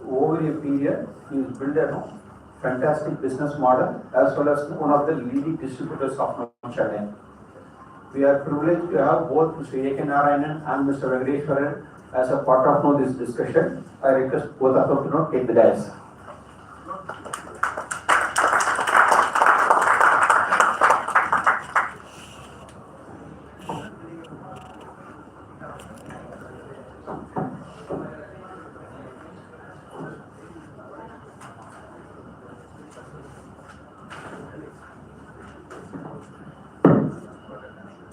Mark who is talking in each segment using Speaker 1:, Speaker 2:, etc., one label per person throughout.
Speaker 1: over a period, he has built a fantastic business model as well as one of the leading distributors of Chennai. We are privileged to have both Mr. A.K. Narayanan and Mr. Venkateshwaran as a part of this discussion. I request both of them to take the dais.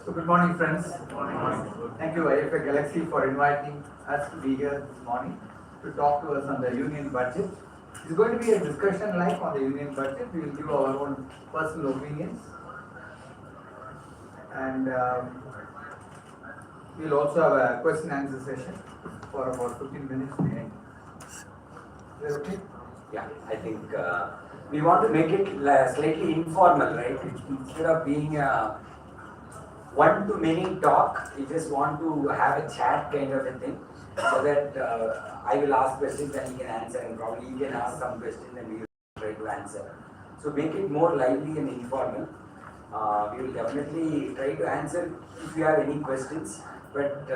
Speaker 2: Good morning, friends. Good morning. Thank you, IFA Galaxy, for inviting us to be here this morning to talk to us on the union budget. It's going to be a discussion like on the union budget. We will give our own personal opinions, and we'll also have a question and answer session for about 15 minutes. Is that okay?
Speaker 3: Yeah, I think we want to make it slightly informal, right? Instead of being a one-to-many talk, we just want to have a chat kind of a thing, so that I will ask questions and he can answer, and probably he can ask some questions and we will try to answer. So make it more lively and informal. We will definitely try to answer if you have any questions, but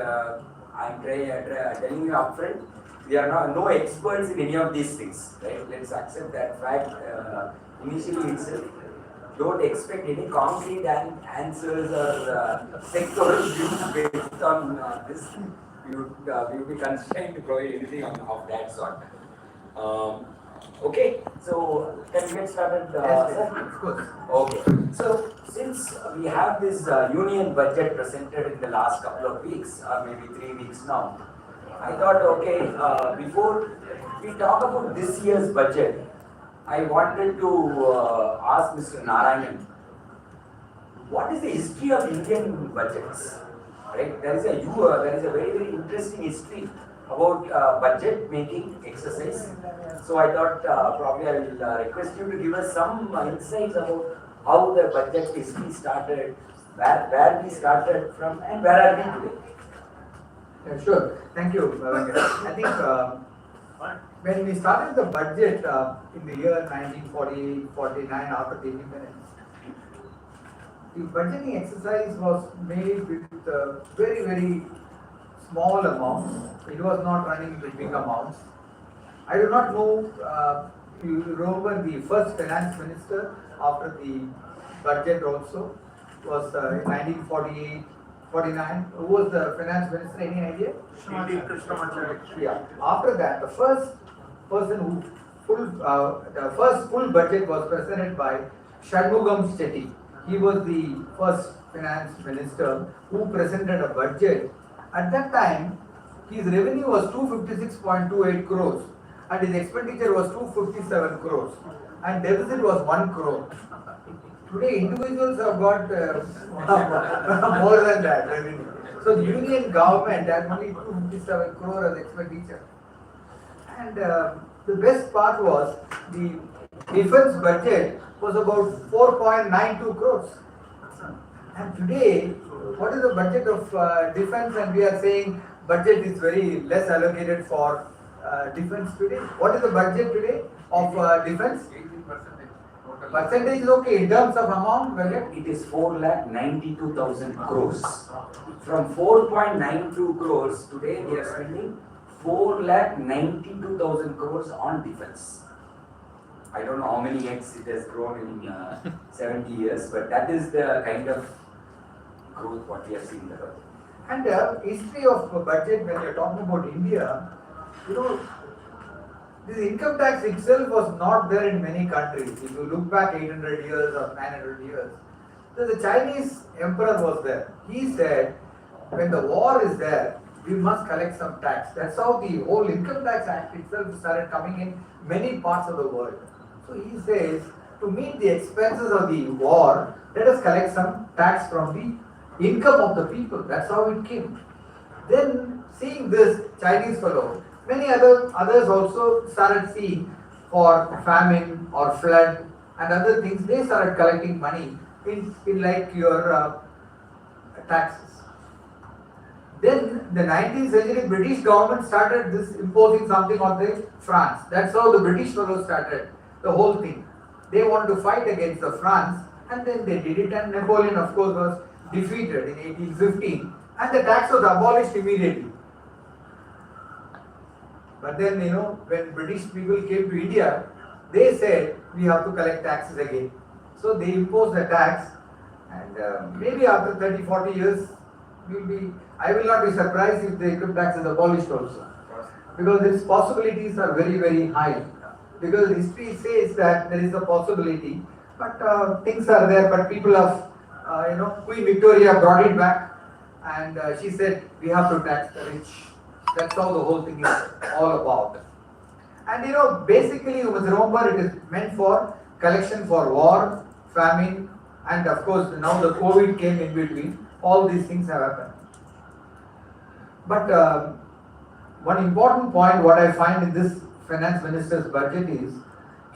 Speaker 3: I'm telling you upfront, we are no experts in any of these things, right? Let's accept that fact initially itself. Don't expect any concrete answers or sectoral views based on this. You will be constrained to provide anything of that sort. Okay, so can we get started?
Speaker 2: Yes, of course.
Speaker 3: Okay, so since we have this union budget presented in the last couple of weeks, or maybe 3 weeks now, I thought, okay, before we talk about this year's budget, I wanted to ask Mr. Narayanan, what is the history of Indian budgets? Right? There is a very, very interesting history about budget making exercise. So I thought probably I will request you to give us some insights about how the budget history started, where we started from, and where are we today.
Speaker 2: Yeah, sure. Thank you, Venkata. I think when we started the budget in the year 1948-49 after the independence, the budgeting exercise was made with very, very small amounts. It was not running with big amounts. I do not know if you remember the first finance minister after the budget also was in 1948-49. Who was the finance minister? Any idea? Yeah. After that, the first person the first full budget was presented by Shanmugam Chetty. He was the first finance minister who presented a budget. At that time, his revenue was 256.28 crores and his expenditure was 257 crores and deficit was 1 crore. Today, individuals have got more than that revenue. So the union government had only 257 crore as expenditure. And the best part was the defense budget was about 4.92 crores. And today, what is the budget of defense? And we are saying budget is very less allocated for defense today. What is the budget today of defense? 18%. Percentage is okay. In terms of amount,
Speaker 3: it is 4,92,000 crores. From 4.92 crores, today we are spending 4,92,000 crores on defense. I don't know how many X it has grown in 70 years, but that is the kind of growth what we have seen there.
Speaker 2: And history of budget, when you're talking about India, you know, this income tax itself was not there in many countries. If you look back 800 years or 900 years, so the Chinese emperor was there. He said, when the war is there, we must collect some tax. That's how the whole income tax act itself started coming in many parts of the world. So he says, to meet the expenses of the war, let us collect some tax from the income of the people. That's how it came. Then, seeing this Chinese fellow, many others also started seeing for famine or flood and other things. They started collecting money in like your taxes. Then the 19th century British government started this imposing something on the France. That's how the British fellows started the whole thing. They wanted to fight against the France, and then they did it, and Napoleon of course was defeated in 1815, and the tax was abolished immediately. But then, when British people came to India, they said we have to collect taxes again. So they imposed the tax, and maybe after 30-40 years, I will not be surprised if the income tax is abolished also. Because its possibilities are very, very high. Because history says that there is a possibility, but things are there, but people have, Queen Victoria brought it back, and she said we have to tax the rich. That's how the whole thing is all about. And basically you must remember it is meant for collection for war, famine, and of course now the COVID came in between. All these things have happened. But one important point what I find in this finance minister's budget is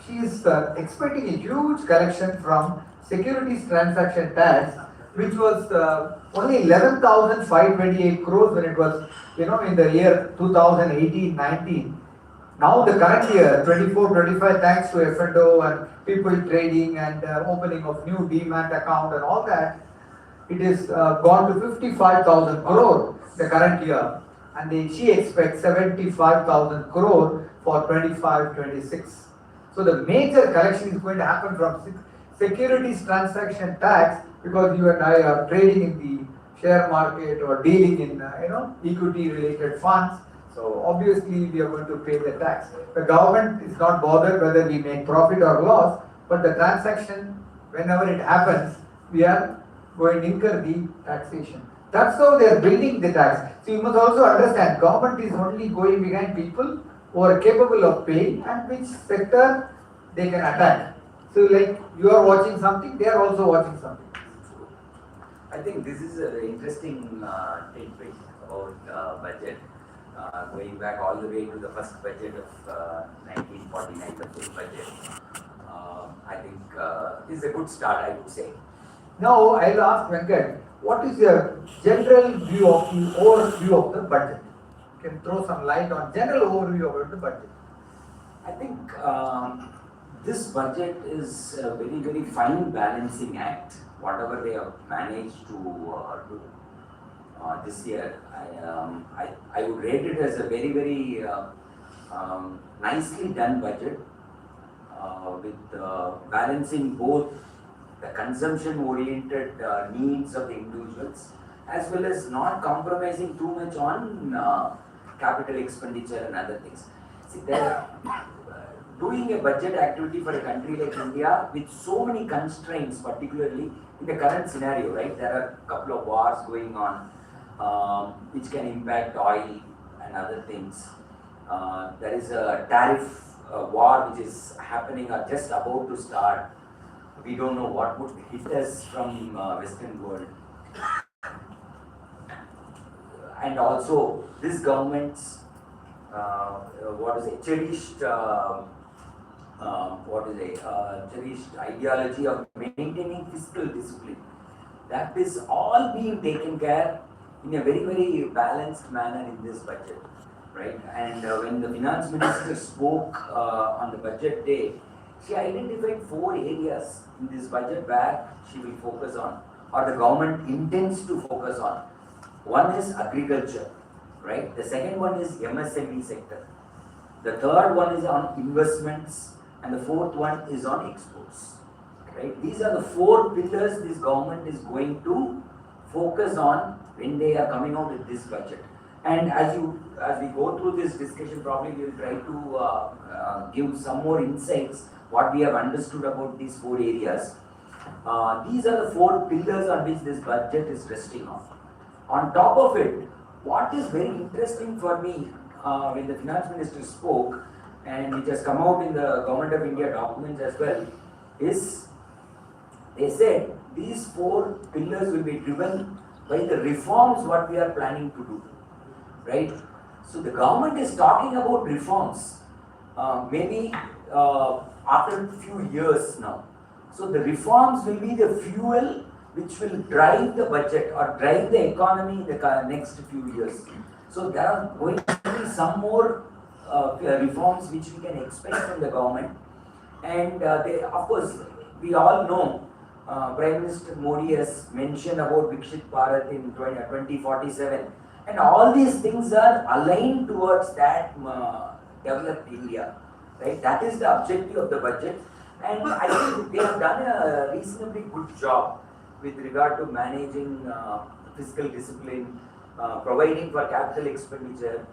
Speaker 2: she is expecting a huge collection from securities transaction tax, which was only 11,528 crores when it was, in the year 2018-19. Now the current year, 24-25, thanks to F&O and people trading and opening of new demat account and all that, it is gone to 55,000 crore the current year, and she expects 75,000 crore for 25-26. So the major collection is going to happen from securities transaction tax, because you and I are trading in the share market or dealing in equity related funds. So obviously we are going to pay the tax. The government is not bothered whether we make profit or loss, but the transaction, whenever it happens, we are going to incur the taxation. That's how they are building the tax. So you must also understand, government is only going behind people who are capable of paying and which sector they can attack. So like you are watching something, they are also watching something.
Speaker 3: I think this is an interesting tidbit about budget. Going back all the way to the first budget of 1949, the full budget. I think this is a good start, I would say.
Speaker 2: Now I'll ask Venkat, what is your general view of the overview of the budget? You can throw some light on general overview about the budget.
Speaker 3: I think this budget is a very, very fine balancing act. Whatever they have managed to do this year, I would rate it as a very, very nicely done budget with balancing both the consumption-oriented needs of the individuals as well as not compromising too much on capital expenditure and other things. See, doing a budget activity for a country like India with so many constraints, particularly in the current scenario, right? There are a couple of wars going on which can impact oil and other things. There is a tariff war which is happening or just about to start. We don't know what would hit us from Western world. And also this government's cherished cherished ideology of maintaining fiscal discipline. That is all being taken care in a very, very balanced manner in this budget, right? And when the finance minister spoke on the budget day, she identified 4 areas in this budget where she will focus on, or the government intends to focus on. One is agriculture, right? The second one is MSME sector. The third one is on investments, and the fourth one is on exports, right? These are the 4 pillars this government is going to focus on when they are coming out with this budget. And as we go through this discussion, probably we will try to give some more insights what we have understood about these 4 areas. These are the 4 pillars on which this budget is resting on. On top of it, what is very interesting for me when the finance minister spoke, and which has come out in the Government of India documents as well, is they said these 4 pillars will be driven by the reforms what we are planning to do, right? So the government is talking about reforms, maybe after a few years now. So the reforms will be the fuel which will drive the budget or drive the economy in the next few years. So there are going to be some more reforms which we can expect from the government. And of course, we all know Prime Minister Modi has mentioned about Viksit Bharat in 2047. And all these things are aligned towards that developed India, right? That is the objective of the budget. And I think they have done a reasonably good job with regard to managing fiscal discipline, providing for capital expenditure,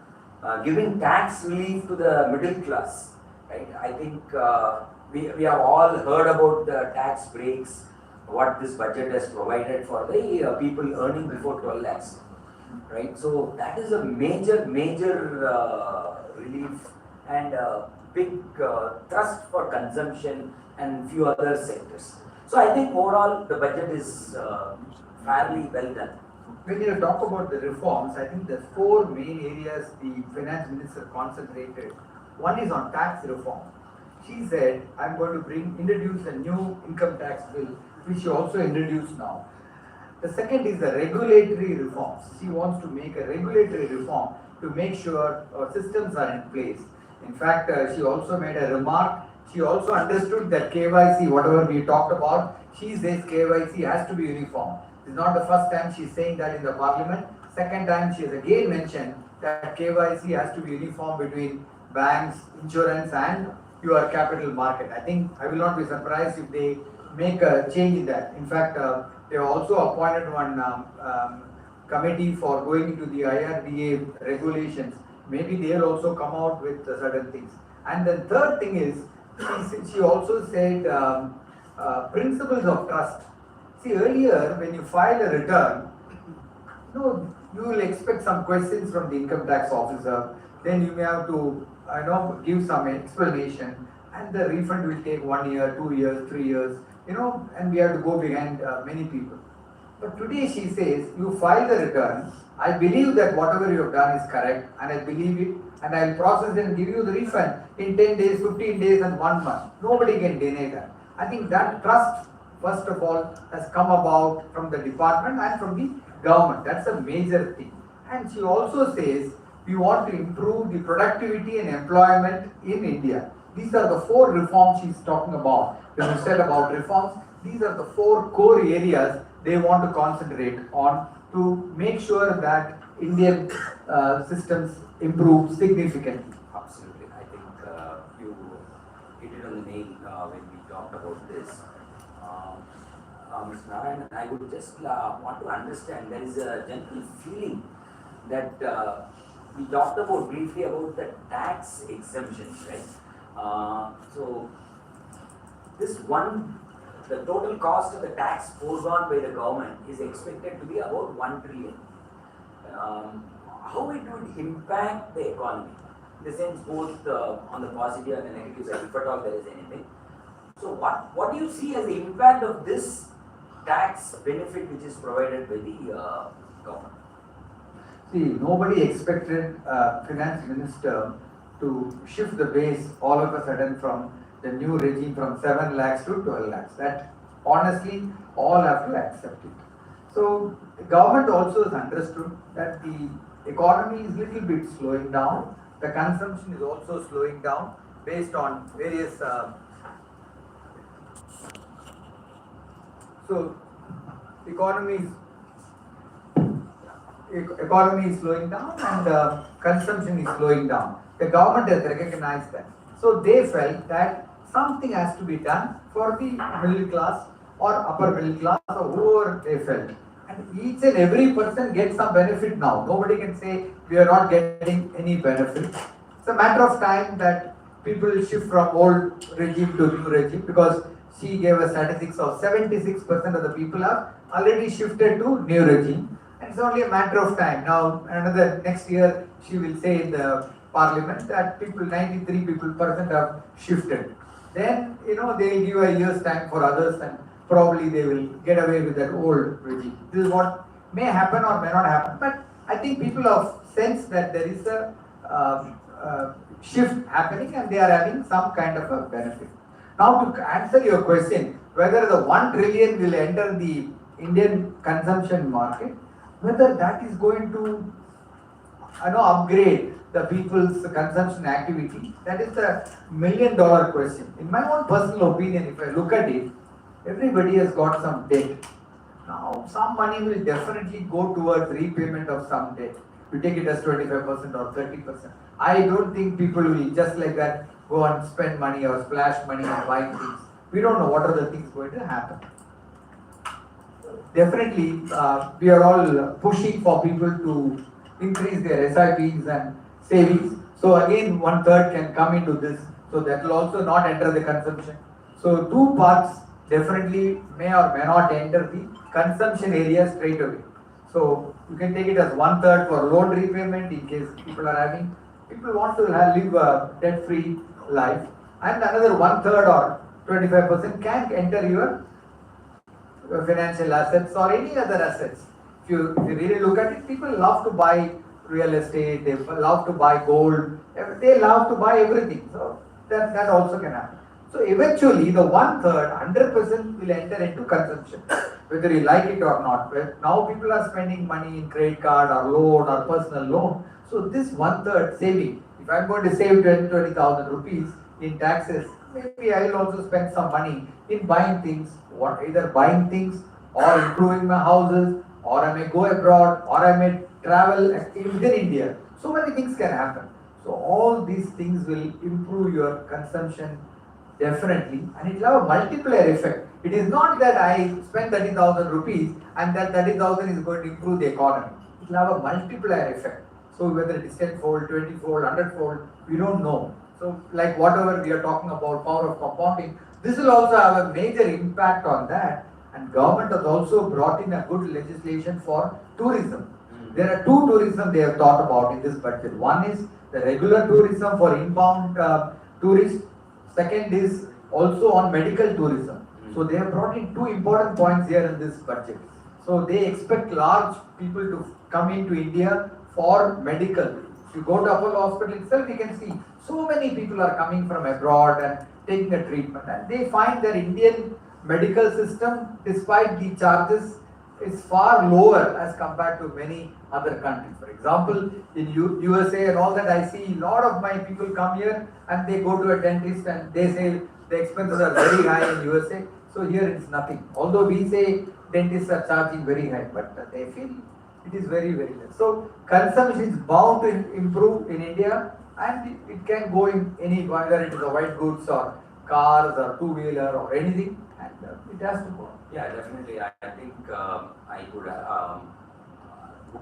Speaker 3: giving tax relief to the middle class, right? I think we have all heard about the tax breaks, what this budget has provided for the people earning before 12 lakhs, right? So that is a major relief and big thrust for consumption and few other sectors. So I think overall the budget is fairly well done.
Speaker 2: When you talk about the reforms, I think there's four main areas the finance minister concentrated. One is on tax reform. She said, I'm going to introduce a new income tax bill, which she also introduced now. The second is the regulatory reforms. She wants to make a regulatory reform to make sure our systems are in place. In fact, she also made a remark. She also understood that KYC, whatever we talked about, she says KYC has to be uniform. It's not the first time she's saying that in the parliament. Second time she has again mentioned that KYC has to be uniform between banks, insurance and your capital market. I think I will not be surprised if they make a change in that. In fact, they have also appointed one committee for going into the IRDA regulations. Maybe they will also come out with certain things. And the third thing is, she also said principles of trust. See, earlier when you file a return, you will expect some questions from the income tax officer. Then you may have to give some explanation, and the refund will take 1 year, 2 years, 3 years, and we have to go behind many people. But today she says, you file the return, I believe that whatever you have done is correct, and I believe it, and I will process and give you the refund in 10 days, 15 days and 1 month. Nobody can deny that. I think that trust, first of all, has come about from the department and from the government. That's a major thing. And she also says, we want to improve the productivity and employment in India. These are the four reforms she's talking about. When you said about reforms, these are the four core areas they want to concentrate on to make sure that Indian systems improve significantly.
Speaker 3: Absolutely. I think you hit it on the nail when we talked about this. Mr. Narayan, I would just want to understand, there is a general feeling that we talked about briefly about the tax exemptions, right? So this one, the total cost of the tax foregone by the government is expected to be about 1 trillion. How it would impact the economy, in the sense both on the positive and the negative side, if at all there is anything. So what do you see as the impact of this tax benefit which is provided by the government?
Speaker 2: See, nobody expected finance minister to shift the base all of a sudden from the new regime from 7 lakhs to 12 lakhs. That honestly all have to accept it. So the government also has understood that the economy is little bit slowing down. The consumption is also slowing down based on various so economy is slowing down and consumption is slowing down. The government has recognized that. So they felt that something has to be done for the middle class or upper middle class or whoever they felt. And each and every person gets some benefit now. Nobody can say we are not getting any benefit. It's a matter of time that people shift from old regime to new regime, because she gave a statistics of 76% of the people have already shifted to new regime. And it's only a matter of time. Now another next year she will say in the parliament that 93% have shifted. Then they will give a year's time for others and probably they will get away with that old regime. This is what may happen or may not happen. But I think people have sensed that there is a shift happening and they are having some kind of a benefit. Now to answer your question, whether the 1 trillion will enter the Indian consumption market, whether that is going to upgrade the people's consumption activity, that is the $1,000,000 question. In my own personal opinion, if I look at it, everybody has got some debt. Now, some money will definitely go towards repayment of some debt. We take it as 25% or 30%. I don't think people will just like that go and spend money or splash money and buy things. We don't know what are the things going to happen. Definitely, we are all pushing for people to increase their SIPs and savings. So again, 1/3 can come into this. So that will also not enter the consumption. So two parts definitely may or may not enter the consumption area straight away. So you can take it as 1/3 for loan repayment in case people want to live a debt-free life, and another 1/3 or 25% can enter your financial assets or any other assets. If you really look at it, people love to buy real estate, they love to buy gold, they love to buy everything. So that also can happen. So eventually the 1/3, 100% will enter into consumption, whether you like it or not. Now people are spending money in credit card or loan or personal loan. So this 1/3 saving, if I'm going to save 20,000 rupees in taxes, maybe I will also spend some money in buying things, either buying things or improving my houses, or I may go abroad, or I may travel within India. So many things can happen. So all these things will improve your consumption definitely, and it will have a multiplier effect. It is not that I spend 30,000 rupees and that 30,000 is going to improve the economy. It will have a multiplier effect. So whether it is 10-fold, 20-fold, 100-fold, we don't know. So like whatever we are talking about, power of compounding, this will also have a major impact on that. And government has also brought in a good legislation for tourism. There are two tourism they have thought about in this budget. One is the regular tourism for inbound tourists. Second is also on medical tourism. So they have brought in two important points here in this budget. So they expect large people to come into India for medical. If you go to Apollo Hospital itself, you can see so many people are coming from abroad and taking a treatment, and they find their Indian medical system, despite the charges, is far lower as compared to many other countries. For example, in USA and all that, I see a lot of my people come here and they go to a dentist and they say the expenses are very high in USA. So here it's nothing. Although we say dentists are charging very high, but they feel it is very, very less. So consumption is bound to improve in India, and it can go in any, whether it is a white goods or cars or two-wheeler or anything, and it has to go.
Speaker 3: Yeah, definitely. I think I could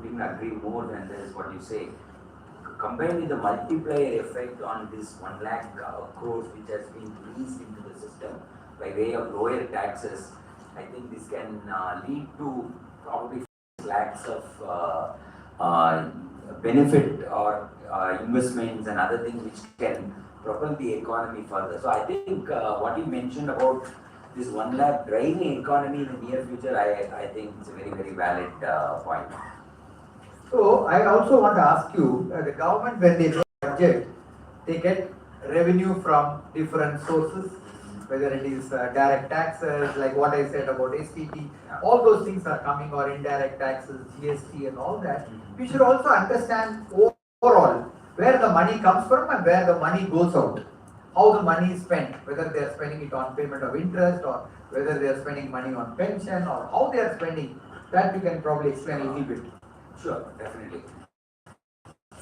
Speaker 3: even agree more than this, what you say. Combined with the multiplier effect on this 1 lakh crores which has been released into the system by way of lower taxes, I think this can lead to probably lakhs of benefit or investments and other things which can propel the economy further. So I think what you mentioned about this 1 lakh driving economy in the near future, I think it's a very, very valid point.
Speaker 2: So I also want to ask you, the government, when they do budget, they get revenue from different sources, whether it is direct taxes, like what I said about STT, all those things are coming, or indirect taxes, GST and all that. We should also understand overall where the money comes from and where the money goes out. How the money is spent, whether they are spending it on payment of interest, or whether they are spending money on pension, or how they are spending, that you can probably explain a little bit.
Speaker 3: Sure, definitely.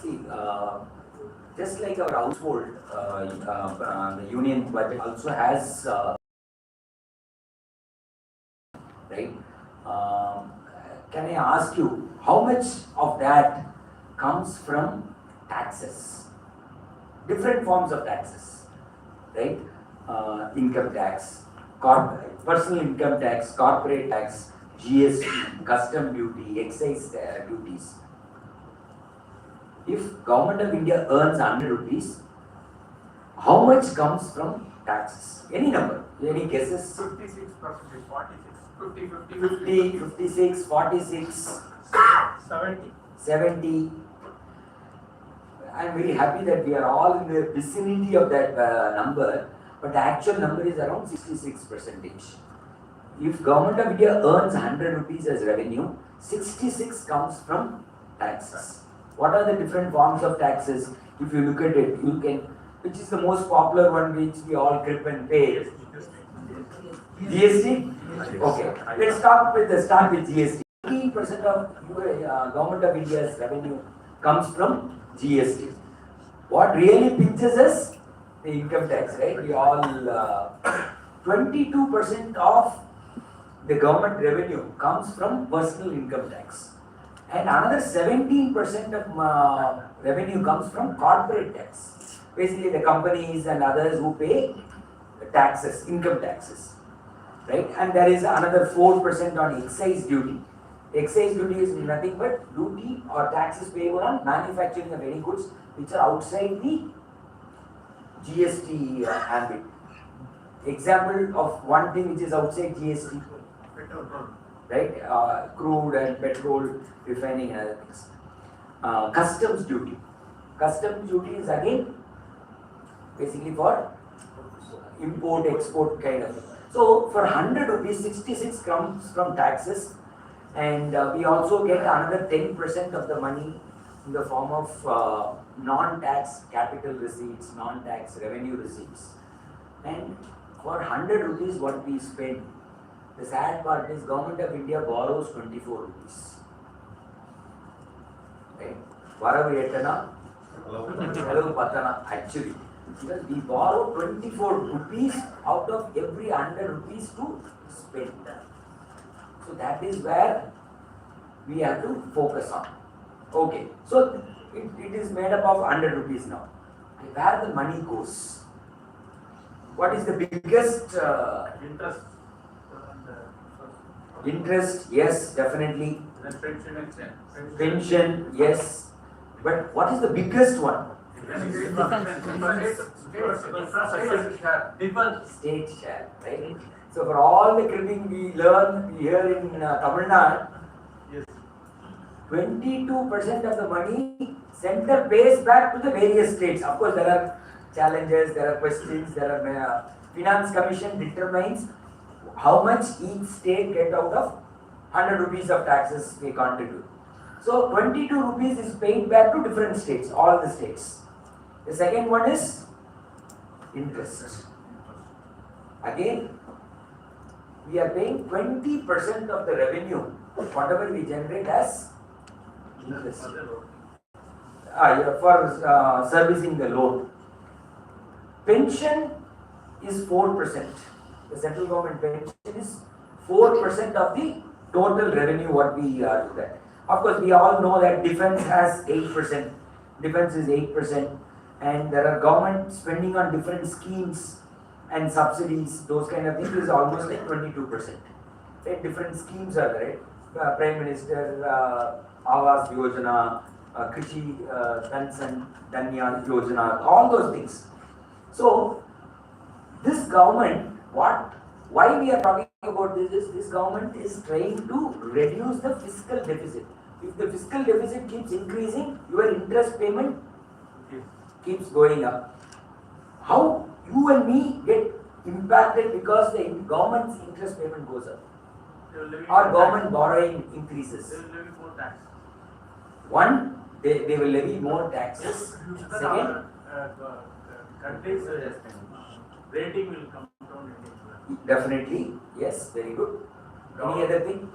Speaker 3: See, just like our household, the union budget also has, right? Can I ask you, how much of that comes from taxes? Different forms of taxes, right? Income tax, personal income tax, corporate tax, GST, custom duty, excise duties. If Government of India earns 100 rupees, how much comes from taxes? Any number? Any guesses?
Speaker 4: 56%, 46, 50,
Speaker 3: 50, 56, 46,
Speaker 4: 70.
Speaker 3: 70. I'm very happy that we are all in the vicinity of that number, but the actual number is around 66%. if Government of India earns 100 rupees as revenue, 66 comes from taxes. What are the different forms of taxes? If you look at it, you can, which is the most popular one which we all grip and pay? GST? Okay, let's start with GST. 80% of Government of India's revenue comes from GST. What really pinches us? The income tax, right? We all 22% of the government revenue comes from personal income tax, and another 17% of revenue comes from corporate tax. Basically, the companies and others who pay taxes, income taxes, right? And there is another 4% on excise duty. Excise duty is nothing but duty or taxes payable on manufacturing of any goods which are outside the GST ambit. Example of one thing which is outside GST, right? Crude and petrol, refining and other things. Customs duty. Customs duty is again basically for import, export kind of. So for 100 rupees, 66 comes from taxes, and we also get another 10% of the money in the form of non-tax capital receipts, non-tax revenue receipts. And for 100 rupees what we spend, the sad part is Government of India borrows 24 rupees. Right? Varavu etana, hello patana, actually. Because we borrow 24 rupees out of every 100 rupees to spend. So that is where we have to focus on. Okay, so it is made up of 100 rupees now. Where the money goes? What is the biggest
Speaker 4: Interest.
Speaker 3: interest? Yes, definitely.
Speaker 4: Then pension and sen.
Speaker 3: Pension, yes. But what is the biggest one? State share, right? So for all the cribbing we learn here in Tamil Nadu, 22% of the money center pays back to the various states. Of course, there are challenges, there are questions, there are finance commission determines how much each state get out of 100 rupees of taxes they contribute. So 22 rupees is paid back to different states, all the states. The second one is interest. Again, we are paying 20% of the revenue, whatever we generate as interest. For servicing the loan. Pension is 4%. The central government pension is 4% of the total revenue what we do that. Of course, we all know that defense has 8%. Defense is 8%. And there are government spending on different schemes and subsidies, those kind of things is almost like 22%. Right? Different schemes are there, right? Prime Minister, Awas Yojana, Krishi Dansan, Danya Yojana, all those things. So, this government, why we are talking about this is, this government is trying to reduce the fiscal deficit. If the fiscal deficit keeps increasing, your interest payment keeps going up. How you and me get impacted because the government's interest payment goes up or government borrowing increases?
Speaker 4: They will levy more tax.
Speaker 3: One, they will levy more taxes. Second,
Speaker 4: Country's rating will come down.
Speaker 3: definitely, yes, very good. Any other thing?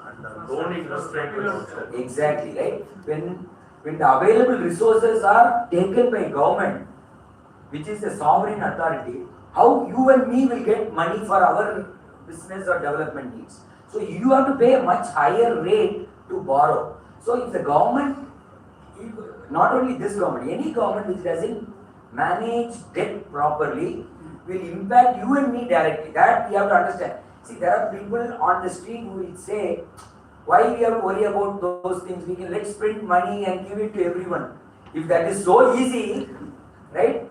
Speaker 4: Loan interest rate will also.
Speaker 3: Exactly, right? When the available resources are taken by government, which is the sovereign authority, how you and me will get money for our business or development needs? So you have to pay a much higher rate to borrow. So if the government, not only this government, any government which doesn't manage debt properly will impact you and me directly. That we have to understand. See, there are people on the street who will say, why we have to worry about those things? We can let's print money and give it to everyone. If that is so easy, right?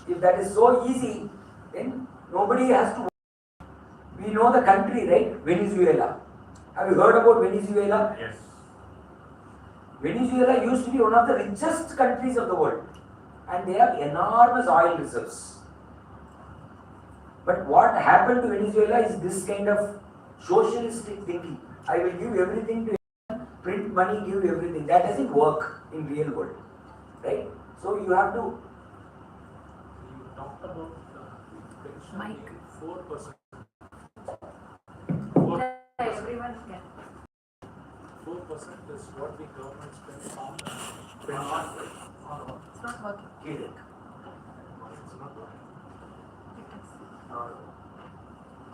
Speaker 3: If that is so easy, then nobody has to. We know the country, right? Venezuela. Have you heard about Venezuela?
Speaker 4: Yes.
Speaker 3: Venezuela used to be one of the richest countries of the world, and they have enormous oil reserves. But what happened to Venezuela is this kind of socialistic thinking. I will give everything to everyone, print money, give everything. That doesn't work in real world, right? So you have to.
Speaker 5: You talked about pension
Speaker 6: Mike.
Speaker 5: being 4%.
Speaker 6: Everyone can.
Speaker 5: 4% is what the government spends on
Speaker 6: It's not working.
Speaker 3: Kidding.
Speaker 5: It's not working.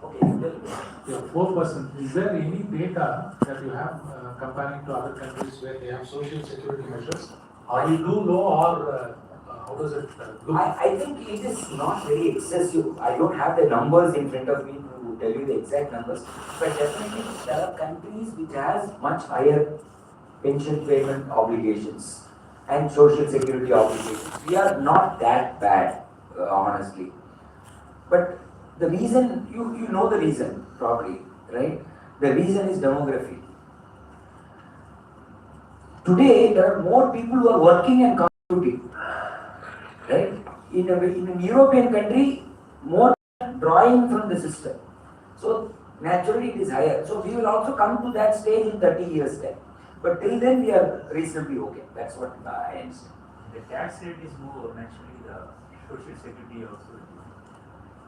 Speaker 3: Okay, you tell me.
Speaker 5: Yeah, 4%. Is there any data that you have comparing to other countries where they have social security measures? Are we too low or how does it look?
Speaker 3: I think it is not very excessive. I don't have the numbers in front of me to tell you the exact numbers, but definitely there are countries which has much higher pension payment obligations and social security obligations. We are not that bad, honestly. But the reason, you know the reason probably, right? The reason is demography. Today, there are more people who are working and contributing, right? In a European country, more drawing from the system. So naturally it is higher. So we will also come to that stage in 30 years time. But till then we are reasonably okay. That's what I understand.
Speaker 4: The tax rate is more, naturally the social security also.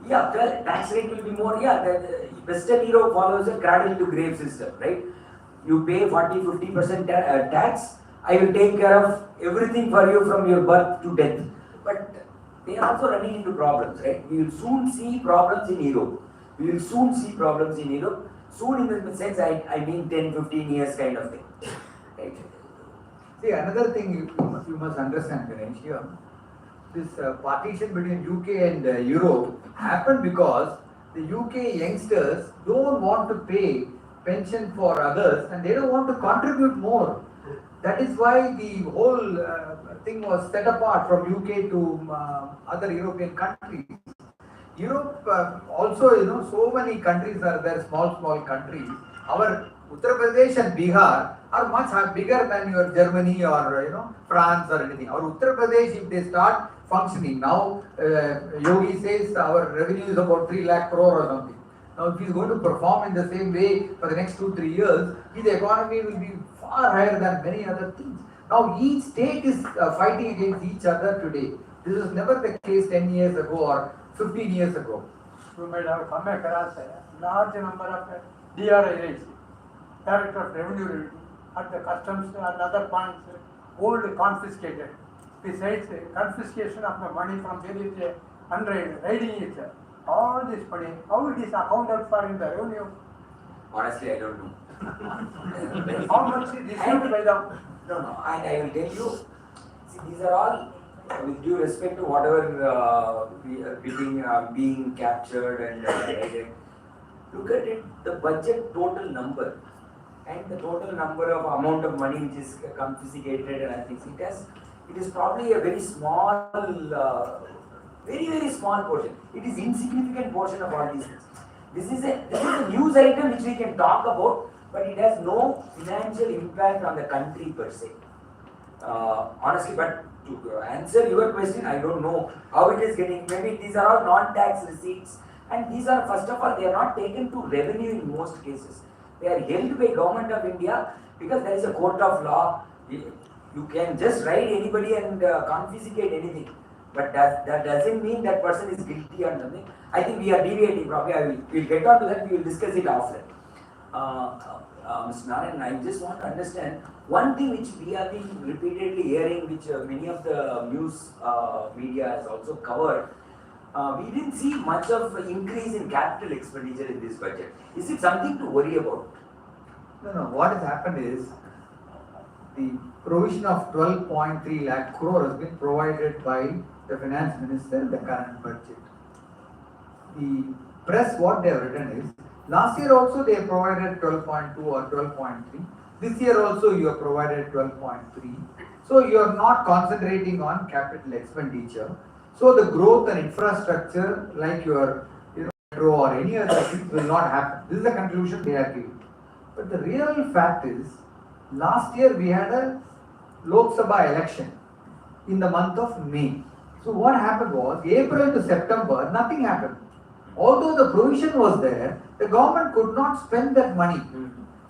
Speaker 3: Yeah, well, tax rate will be more, yeah, the Western Europe follows a cradle to grave system, right? You pay 40-50% tax, I will take care of everything for you from your birth to death. But they are also running into problems, right? We will soon see problems in Europe. We will soon see problems in Europe. Soon in the sense, I mean 10-15 years kind of thing, right?
Speaker 2: See, another thing you must understand, Ganesh, here, this partition between UK and Europe happened because the UK youngsters don't want to pay pension for others and they don't want to contribute more. That is why the whole thing was set apart from UK to other European countries. Europe also, so many countries are there, small countries. Our Uttar Pradesh and Bihar are much bigger than your Germany or France or anything. Our Uttar Pradesh, if they start functioning now, Yogi says our revenue is about 3 lakh crore or something. Now, if he is going to perform in the same way for the next 2-3 years, his economy will be far higher than many other things. Now, each state is fighting against each other today. This was never the case 10 years ago or 15 years ago.
Speaker 7: You might have come across a large number of DRIs, Director of Revenue Review, at the customs and other points, gold confiscated. Besides confiscation of the money from various raiding it. All this money, how it is accounted for in the revenue?
Speaker 3: Honestly, I don't know.
Speaker 7: How much is received by them?
Speaker 3: No, I will tell you, see, these are all, with due respect to whatever being captured and look at it, the budget total number and the total number of amount of money which is confiscated and I think it is probably a very small, very small portion. It is insignificant portion of all these things. This is a news item which we can talk about, but it has no financial impact on the country per se. Honestly, but to answer your question, I don't know how it is getting. Maybe these are all non-tax receipts, and these are, first of all, they are not taken to revenue in most cases. They are held by Government of India because there is a court of law. You can just write anybody and confiscate anything, but that doesn't mean that person is guilty or nothing. I think we are deviating. Probably we'll get on to that. We will discuss it after. Mr. Narayan, I just want to understand one thing which we have been repeatedly hearing, which many of the news media has also covered. We didn't see much of an increase in capital expenditure in this budget. Is it something to worry about?
Speaker 2: No. What has happened is the provision of 12.3 lakh crore has been provided by the finance minister in the current budget. The press, what they have written is, last year also they have provided 12.2 or 12.3. This year also you have provided 12.3. So you are not concentrating on capital expenditure. So the growth and infrastructure like your metro or any other things will not happen. This is the conclusion they are giving. But the real fact is, last year we had a Lok Sabha election in the month of May. So what happened was, April to September, nothing happened. although the provision was there, the government could not spend that money.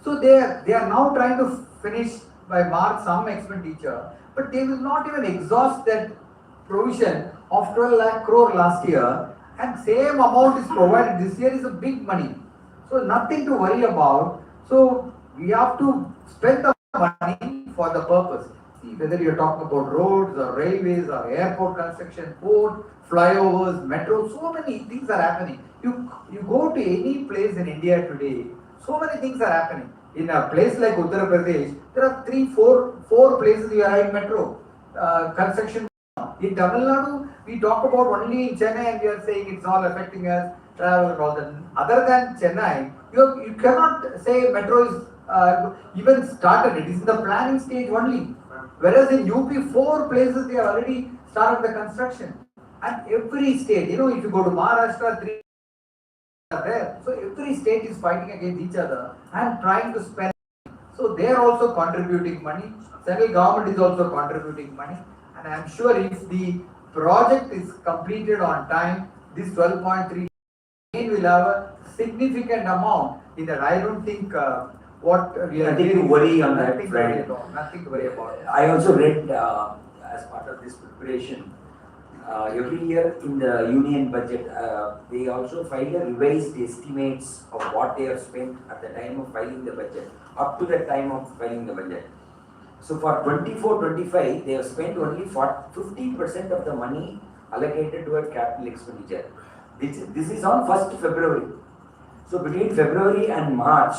Speaker 2: So they are now trying to finish by March some expenditure, but they will not even exhaust that provision of 12 lakh crore last year, and same amount is provided this year is a big money. So nothing to worry about. So we have to spend the money for the purpose. See, whether you're talking about roads or railways or airport construction, port, flyovers, metro, so many things are happening. You go to any place in India today, so many things are happening. In a place like Uttar Pradesh, there are 4 places you are having metro construction. In Tamil Nadu, we talk about only in Chennai and we are saying it's all affecting us, travel and all that. Other than Chennai, you cannot say metro is even started. It is in the planning stage only. Whereas in UP, 4 places they have already started the construction. And every state, if you go to Maharashtra, 3 are there. So every state is fighting against each other and trying to spend. So they are also contributing money. Central government is also contributing money. And I am sure if the project is completed on time, this 12.3 will have a significant amount in that. I don't think what we are
Speaker 3: Nothing to worry on that
Speaker 2: nothing to worry
Speaker 3: front.
Speaker 2: about, nothing to worry about.
Speaker 3: I also read as part of this preparation, every year in the union budget, they also file a revised estimates of what they have spent at the time of filing the budget, up to the time of filing the budget. So for 24-25, they have spent only 50% of the money allocated toward capital expenditure. This is on 1st February. So between February and March,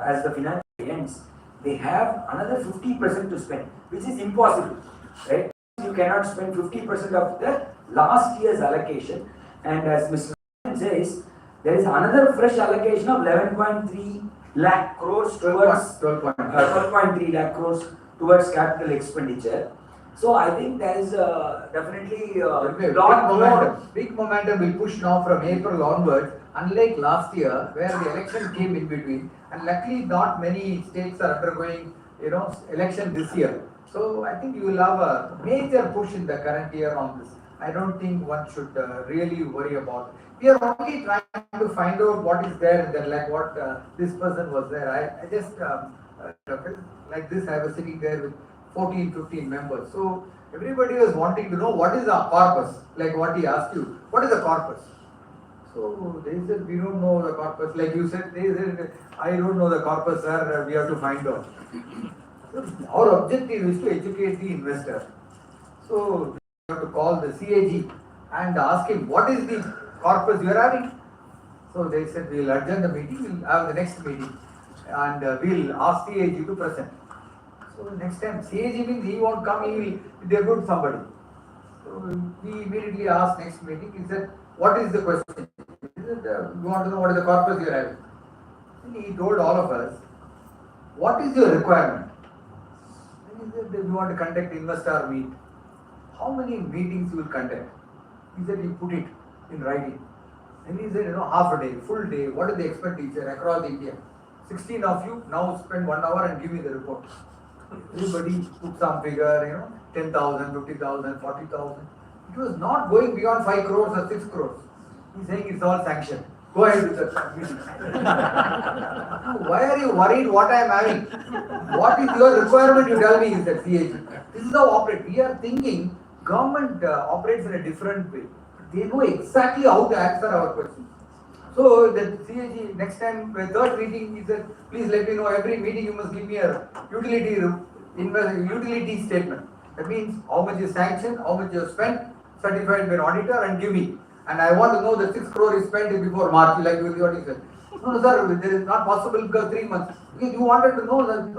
Speaker 3: as the financial year ends, they have another 50% to spend, which is impossible, right? You cannot spend 50% of the last year's allocation. And as Mr. says, there is another fresh allocation of 11.3 lakh crores towards 12.3 lakh crores towards capital expenditure. So I think there is definitely
Speaker 2: big momentum will push now from April onwards, unlike last year where the election came in between, and luckily not many states are undergoing election this year. So I think you will have a major push in the current year on this. I don't think one should really worry about it. We are only trying to find out what is there in there, like what this person was there. I just like this, I was sitting there with 14-15 members. So everybody was wanting to know what is the corpus, like what he asked you. What is the corpus? So they said, we don't know the corpus. Like you said, they said, I don't know the corpus, sir, we have to find out. So our objective is to educate the investor. So we have to call the CAG and ask him, what is the corpus you are having? So they said, we will adjourn the meeting, we will have the next meeting and we will ask CAG to present. So next time CAG means he won't come, he will depute somebody. So we immediately asked next meeting, he said, what is the question? He said, you want to know what is the corpus you are having? And he told all of us, what is your requirement? And he said, we want to conduct investor meet. How many meetings you will conduct? He said, you put it in writing. And he said, half a day, full day, what is the expenditure across India? 16 of you now spend 1 hour and give me the report. Everybody put some figure, 10,000, 50,000, 40,000. It was not going beyond 5 crores or 6 crores. He's saying it's all sanctioned. Go ahead with the meeting. Why are you worried what I am having? What is your requirement, you tell me, is that CAG. This is how operate. We are thinking government operates in a different way. They know exactly how to answer our questions. So the CAG, next time, the third meeting, he said, please let me know, every meeting you must give me a utility statement. That means how much is sanctioned, how much you have spent, certified by an auditor, and give me. And I want to know that 6 crore is spent before March, like what you said. No, sir, there is not possible because 3 months. You wanted to know that,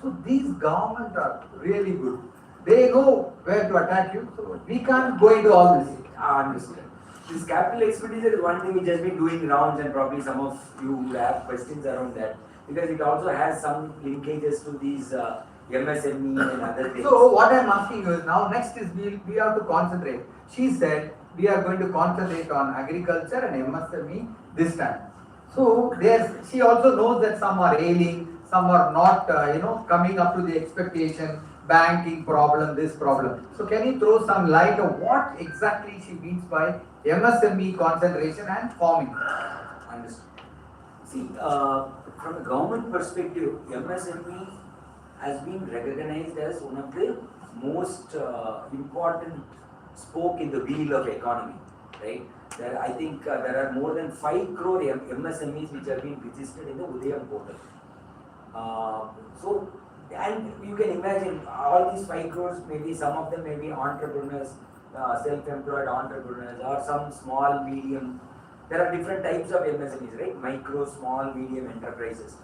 Speaker 2: So these government are really good. They know where to attack you. So we can't go into all this.
Speaker 3: Understood. This capital expenditure is one thing which has been doing rounds, and probably some of you will have questions around that, because it also has some linkages to these MSME and other things.
Speaker 2: So what I am asking you is now next is we have to concentrate. She said we are going to concentrate on agriculture and MSME this time. So she also knows that some are ailing, some are not coming up to the expectation. banking problem, this problem. So can you throw some light on what exactly she means by MSME concentration and forming?
Speaker 3: Understood. See, from a government perspective, MSME has been recognized as one of the most important spoke in the wheel of economy, right? I think there are more than 5 crore MSMEs which have been registered in the Udayam portal. So, and you can imagine all these 5 crores, maybe some of them may be entrepreneurs, self-employed entrepreneurs, or some small, medium. There are different types of MSMEs, right? Micro, small, medium enterprises.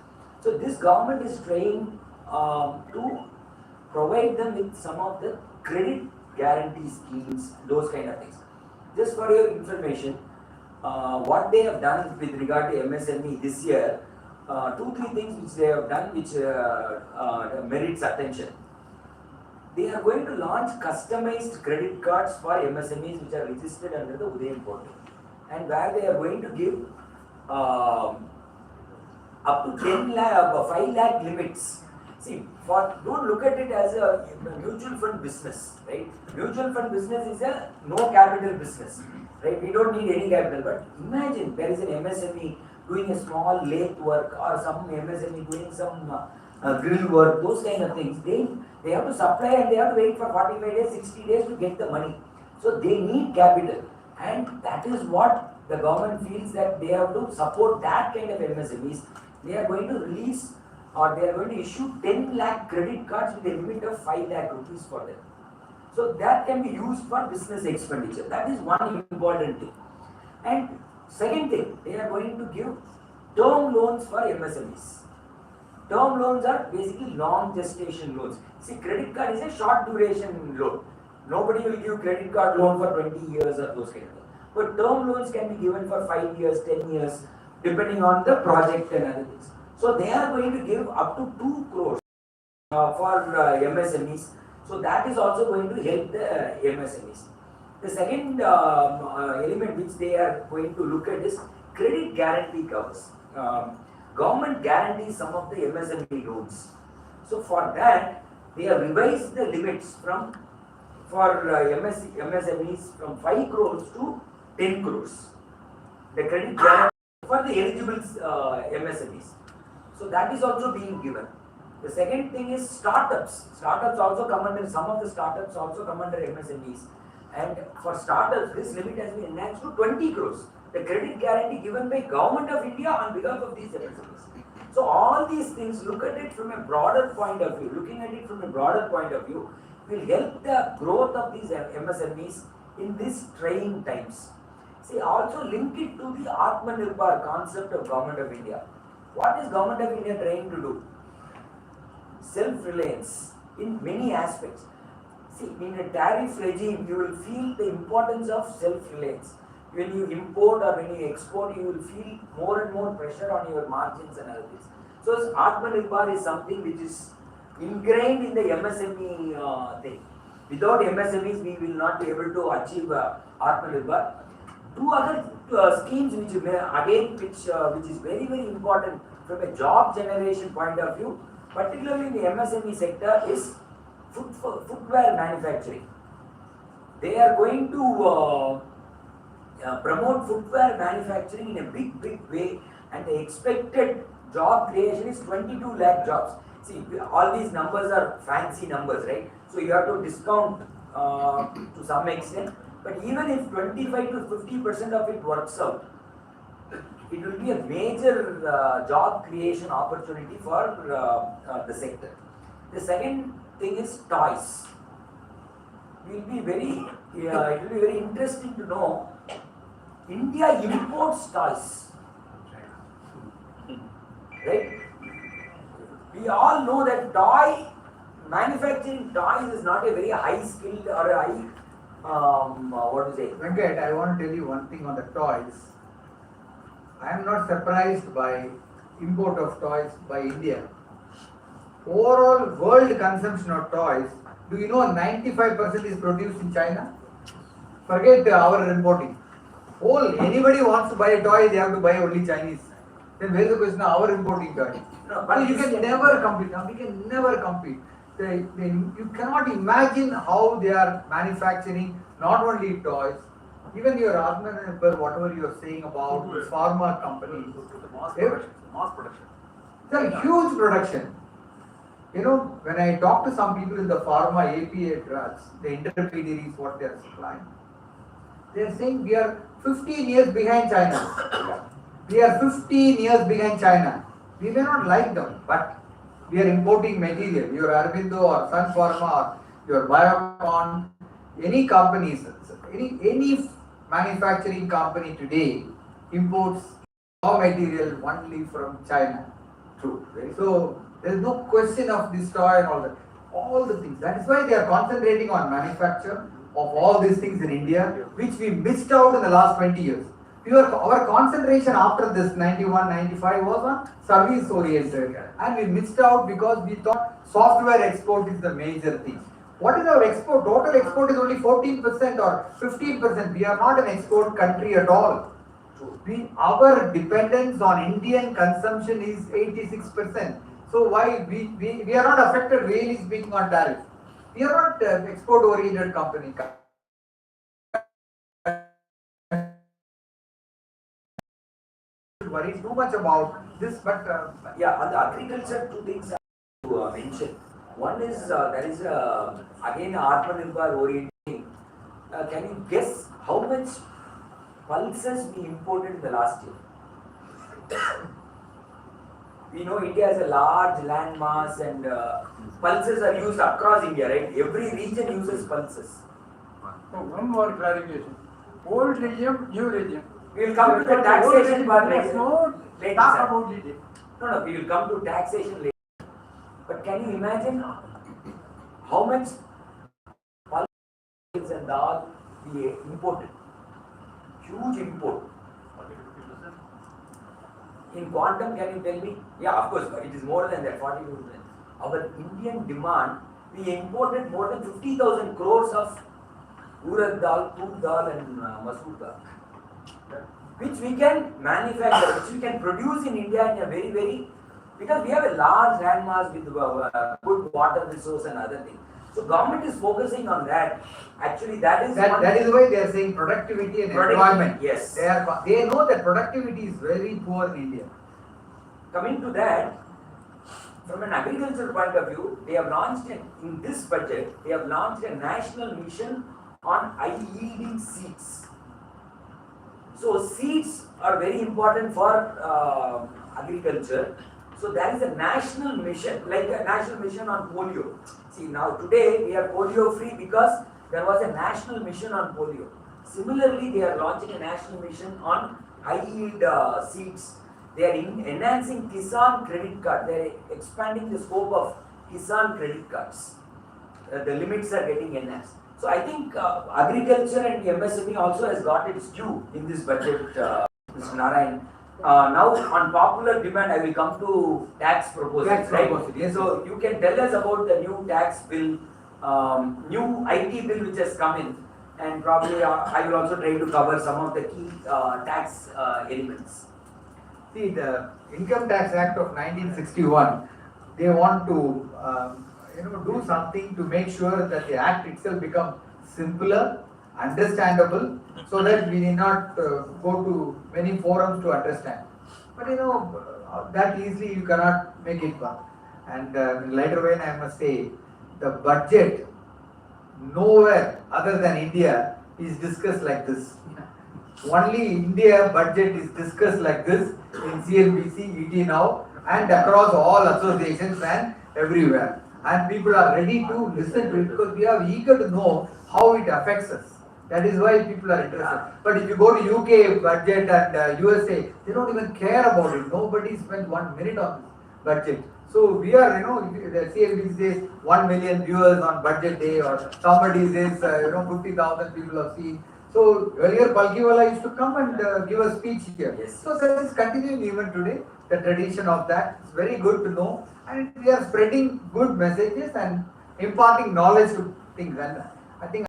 Speaker 3: So this government is trying to provide them with some of the credit guarantee schemes, those kind of things. Just for your information, what they have done with regard to MSME this year, 2-3 things which they have done which merits attention. They are going to launch customized credit cards for MSMEs which are registered under the Udayam portal, and where they are going to give up to 5 lakh limits. See, don't look at it as a mutual fund business, right? Mutual fund business is a no capital business, right? We don't need any capital. But imagine there is an MSME doing a small lathe work, or some MSME doing some grill work, those kind of things. They have to supply and they have to wait for 45 days, 60 days to get the money. So they need capital, and that is what the government feels that they have to support that kind of MSMEs. They are going to release, or they are going to issue 10 lakh credit cards with a limit of 5 lakh rupees for them. So that can be used for business expenditure. That is one important thing. And second thing, they are going to give term loans for MSMEs. Term loans are basically long gestation loans. See, credit card is a short duration loan. Nobody will give credit card loan for 20 years or those kind of things. But term loans can be given for 5 years, 10 years, depending on the project and other things. So they are going to give up to 2 crores for MSMEs. So that is also going to help the MSMEs. The second element which they are going to look at is credit guarantee covers. Government guarantees some of the MSME loans. So for that, they have revised the limits for MSMEs from 5 crores to 10 crores. The credit guarantee for the eligible MSMEs. So that is also being given. The second thing is startups. Startups also come under, some of the startups also come under MSMEs. And for startups, this limit has been enhanced to 20 crores. The credit guarantee given by Government of India on behalf of these MSMEs. So all these things, look at it from a broader point of view. Looking at it from a broader point of view will help the growth of these MSMEs in these trying times. See, also link it to the Atmanirbhar concept of Government of India. What is Government of India trying to do? Self-reliance in many aspects. See, in a tariff regime, you will feel the importance of self-reliance. When you import or when you export, you will feel more and more pressure on your margins and other things. So, Atmanirbhar is something which is ingrained in the MSME thing. Without MSMEs, we will not be able to achieve Atmanirbhar. 2 other schemes which is very, very important from a job generation point of view, particularly in the MSME sector, is footwear manufacturing. They are going to promote footwear manufacturing in a big way, and the expected job creation is 22 lakh jobs. See, all these numbers are fancy numbers, right? So you have to discount to some extent. But even if 25 to 50% of it works out, it will be a major job creation opportunity for the sector. The second thing is toys. It will be very interesting to know. India imports toys, right? We all know that manufacturing toys is not a very high skilled or a high
Speaker 2: Venkat, I want to tell you one thing on the toys. I am not surprised by import of toys by India. Overall world consumption of toys, do you know 95% is produced in China? Forget our importing. Anybody wants to buy a toy, they have to buy only Chinese. Then where is the question of our importing toys?
Speaker 3: No,
Speaker 2: But you can never compete. We can never compete. you cannot imagine how they are manufacturing not only toys, even your Atmanirbhar, whatever you are saying about pharma companies.
Speaker 4: Mass production.
Speaker 2: It's a huge production. You know, when I talk to some people in the pharma API drugs, the intermediaries, what they are supplying, they are saying we are 15 years behind China. We are 15 years behind China. We may not like them, but we are importing material. Your Arvindo or Sun Pharma or your Biocon, any companies, any manufacturing company today imports raw material only from China.
Speaker 3: True.
Speaker 2: So there is no question of this toy and all that. All the things. That is why they are concentrating on manufacture of all these things in India, which we missed out in the last 20 years. Our concentration after this 91, 95 was on service oriented, and we missed out because we thought software export is the major thing. What is our export? Total export is only 14% or 15%. We are not an export country at all. Our dependence on Indian consumption is 86%. So why we are not affected really speaking on tariff. We are not export oriented company. Worry too much about this, but
Speaker 3: Yeah, on the agriculture, two things I want to mention. One is there is again Atmanirbhar orienting. Can you guess how much pulses we imported in the last year? We know India has a large land mass and pulses are used across India, right? Every region uses pulses.
Speaker 7: So one more clarification. Old regime, new regime.
Speaker 3: We will come to the taxation part
Speaker 7: Let's
Speaker 3: later.
Speaker 7: not
Speaker 3: Later,
Speaker 7: talk
Speaker 3: sir.
Speaker 7: about it.
Speaker 3: No, we will come to taxation later. But can you imagine how much pulses and dal we imported? Huge import. In quantum, can you tell me? Yeah, of course, it is more than that, 42%. Our Indian demand, we imported more than 50,000 crores of urad dal, tur dal and masoor dal, which we can manufacture, which we can produce in India in a very, because we have a large land mass with good water resource and other things. So government is focusing on that. Actually, that is
Speaker 2: why they are saying productivity and employment.
Speaker 3: Yes.
Speaker 2: They know that productivity is very poor in India.
Speaker 3: Coming to that, from an agricultural point of view, they have launched in this budget, they have launched a national mission on high-yielding seeds. So seeds are very important for agriculture. So there is a national mission, like a national mission on polio. See, now today we are polio free because there was a national mission on polio. Similarly, they are launching a national mission on high yield seeds. They are enhancing Kisan credit card. They are expanding the scope of Kisan credit cards. The limits are getting enhanced. So I think agriculture and MSME also has got its due in this budget, Mr. Narayan. Now on popular demand, I will come to tax proposals, right?
Speaker 2: Yes.
Speaker 3: So you can tell us about the new tax bill, new IT bill which has come in, and probably I will also try to cover some of the key tax elements.
Speaker 2: See, the Income Tax Act of 1961, they want to do something to make sure that the act itself becomes simpler, understandable, so that we need not go to many forums to understand. But that easily you cannot make it work. And later when I must say, the budget nowhere other than India is discussed like this. Only India budget is discussed like this in CNBC, ET Now, and across all associations and everywhere. And people are ready to listen to it because we are eager to know how it affects us. That is why people are interested. But if you go to UK budget and USA, they don't even care about it. Nobody spends 1 minute on this budget. So we are, the CNBC says 1 million viewers on budget day, or somebody says, 50,000 people have seen. So earlier Palkiwala used to come and give a speech here.
Speaker 3: Yes.
Speaker 2: So that is continuing even today. The tradition of that is very good to know, and we are spreading good messages and imparting knowledge to things. And I think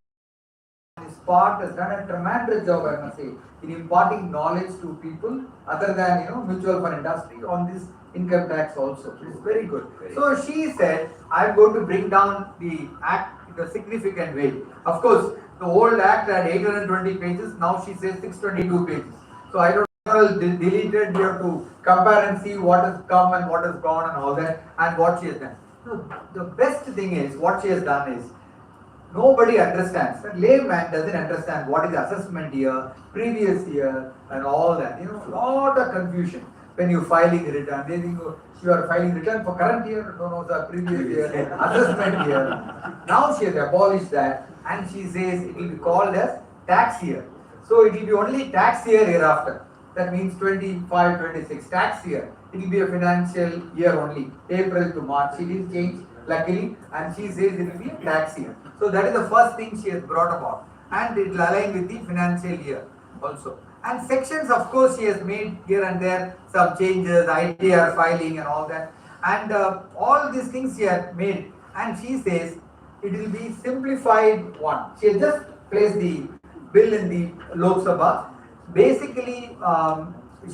Speaker 2: this part has done a tremendous job, I must say, in imparting knowledge to people other than mutual fund industry on this income tax also. It's very good. So she said, I'm going to bring down the act in a significant way. Of course, the old act had 820 pages. Now she says 622 pages. So I don't know, deleted. We have to compare and see what has come and what has gone and all that, and what she has done. So the best thing is what she has done is, nobody understands. The layman doesn't understand what is assessment year, previous year, and all that. Lot of confusion when you filing return. They think you are filing return for current year, no, the previous year, assessment year. Now she has abolished that, and she says it will be called as tax year. So it will be only tax year hereafter. That means 25, 26 tax year. It will be a financial year only, April to March. She didn't change, luckily, and she says it will be a tax year. So that is the first thing she has brought about, and it will align with the financial year also. And sections, of course, she has made here and there some changes, ITR filing and all that, and all these things she has made. And she says it will be simplified one. She has just placed the bill in the Lok Sabha. Basically,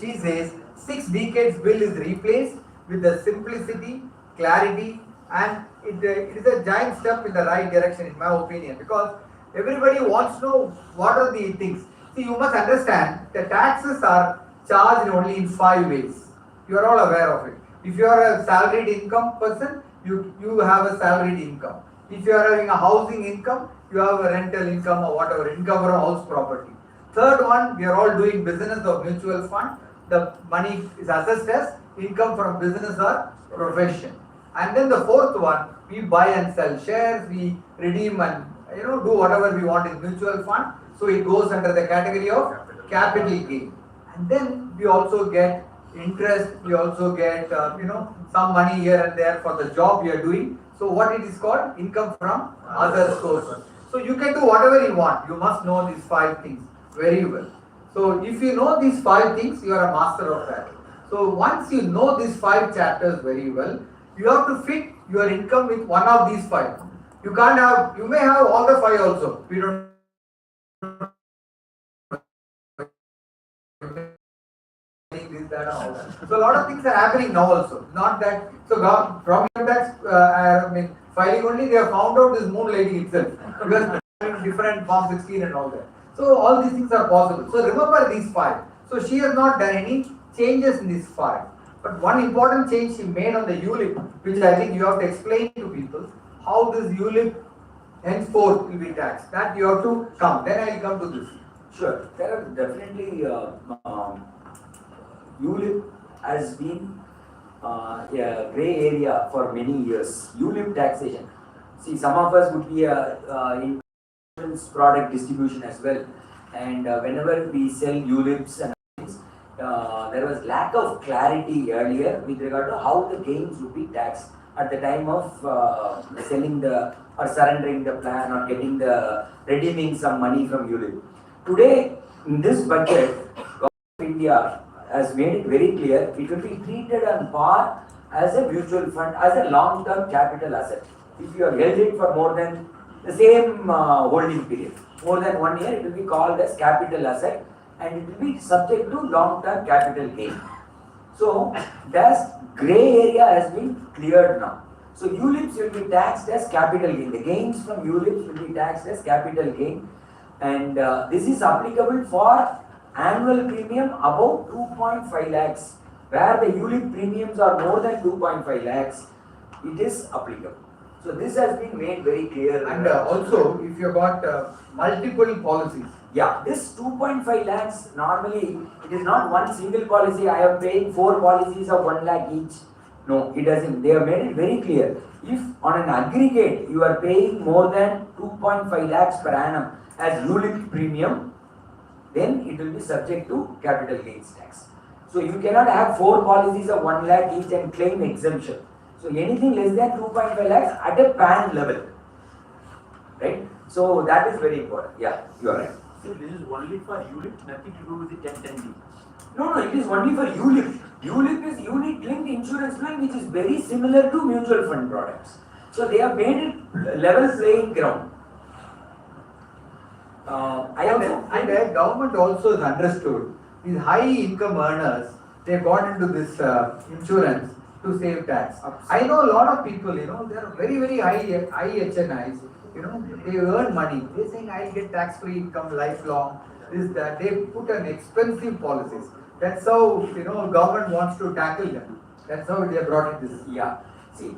Speaker 2: she says 6 decades bill is replaced with the simplicity, clarity, and it is a giant step in the right direction, in my opinion, because everybody wants to know what are the things. See, you must understand the taxes are charged only in 5 ways. You are all aware of it. If you are a salaried income person, you have a salaried income. If you are having a housing income, you have a rental income or whatever, income from house property. Third one, we are all doing business or mutual fund. The money is assessed as income from business or profession. And then the fourth one, we buy and sell shares, we redeem and do whatever we want in mutual fund. So it goes under the category of capital gain. And then we also get interest, we also get some money here and there for the job we are doing. So what it is called? Income from other sources. So you can do whatever you want. You must know these 5 things very well. So if you know these 5 things, you are a master of that. So once you know these 5 chapters very well, you have to fit your income with one of these 5. You can't have, you may have all the 5 also. We don't. This, that, and all that. So a lot of things are happening now also. Not that. So from tax filing only, they have found out this moonlighting itself, because different form 16 and all that. So all these things are possible. So remember these 5. So she has not done any changes in these 5. But one important change she made on the ULIP, which I think you have to explain to people, how this ULIP henceforth will be taxed. That you have to come. Then I will come to this.
Speaker 3: Sure. There are definitely ULIP has been a grey area for many years. ULIP taxation. See, some of us would be in product distribution as well, and whenever we sell ULIPs and things, there was lack of clarity earlier with regard to how the gains would be taxed at the time of selling or surrendering the plan or redeeming some money from ULIP. Today, in this budget, Government of India has made it very clear it will be treated on par as a mutual fund, as a long-term capital asset. If you are held it for more than the same holding period, more than 1 year, it will be called as capital asset, and it will be subject to long-term capital gain. So, that grey area has been cleared now. So, ULIPs will be taxed as capital gain. The gains from ULIPs will be taxed as capital gain, and this is applicable for annual premium above 2.5 lakhs. Where the ULIP premiums are more than 2.5 lakhs, it is applicable. So this has been made very clear.
Speaker 2: And also, if you got multiple policies.
Speaker 3: Yeah, this 2.5 lakhs, normally it is not one single policy. I am paying 4 policies of 1 lakh each. No, it doesn't. They have made it very clear. If on an aggregate you are paying more than 2.5 lakhs per annum as ULIP premium, then it will be subject to capital gains tax. So you cannot have 4 policies of 1 lakh each and claim exemption. So anything less than 2.5 lakhs at a PAN level, right? So that is very important. Yeah, you are right.
Speaker 4: So this is only for ULIP, nothing to do with the 1010D.
Speaker 3: No, it is only for ULIP. ULIP is unit linked insurance plan, which is very similar to mutual fund products. So they have made it level playing ground. I also,
Speaker 2: And the government also has understood these high income earners, they've gone into this insurance to save tax. I know a lot of people, they are very high HNIs, they earn money. They're saying I'll get tax free income lifelong, this, that. They put an expensive policies. That's how, government wants to tackle them. That's how they brought it this.
Speaker 3: yeah. See,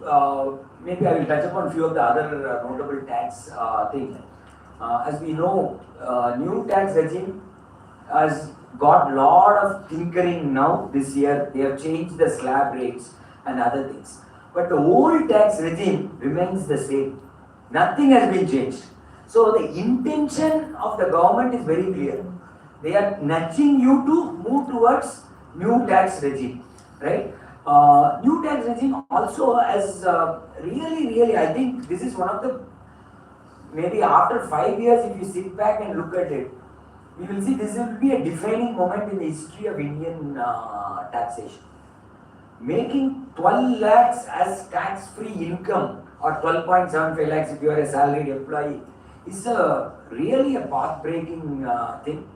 Speaker 3: maybe I will touch upon few of the other notable tax things. As we know, new tax regime has got lot of tinkering now this year. They have changed the slab rates and other things. But the old tax regime remains the same. Nothing has been changed. So the intention of the government is very clear. They are nudging you to move towards new tax regime, right? New tax regime also has really, I think this is one of the, maybe after 5 years, if you sit back and look at it, we will see this will be a defining moment in the history of Indian taxation. Making 12 lakhs as tax-free income or 12.75 lakhs if you are a salaried employee is really a path-breaking thing.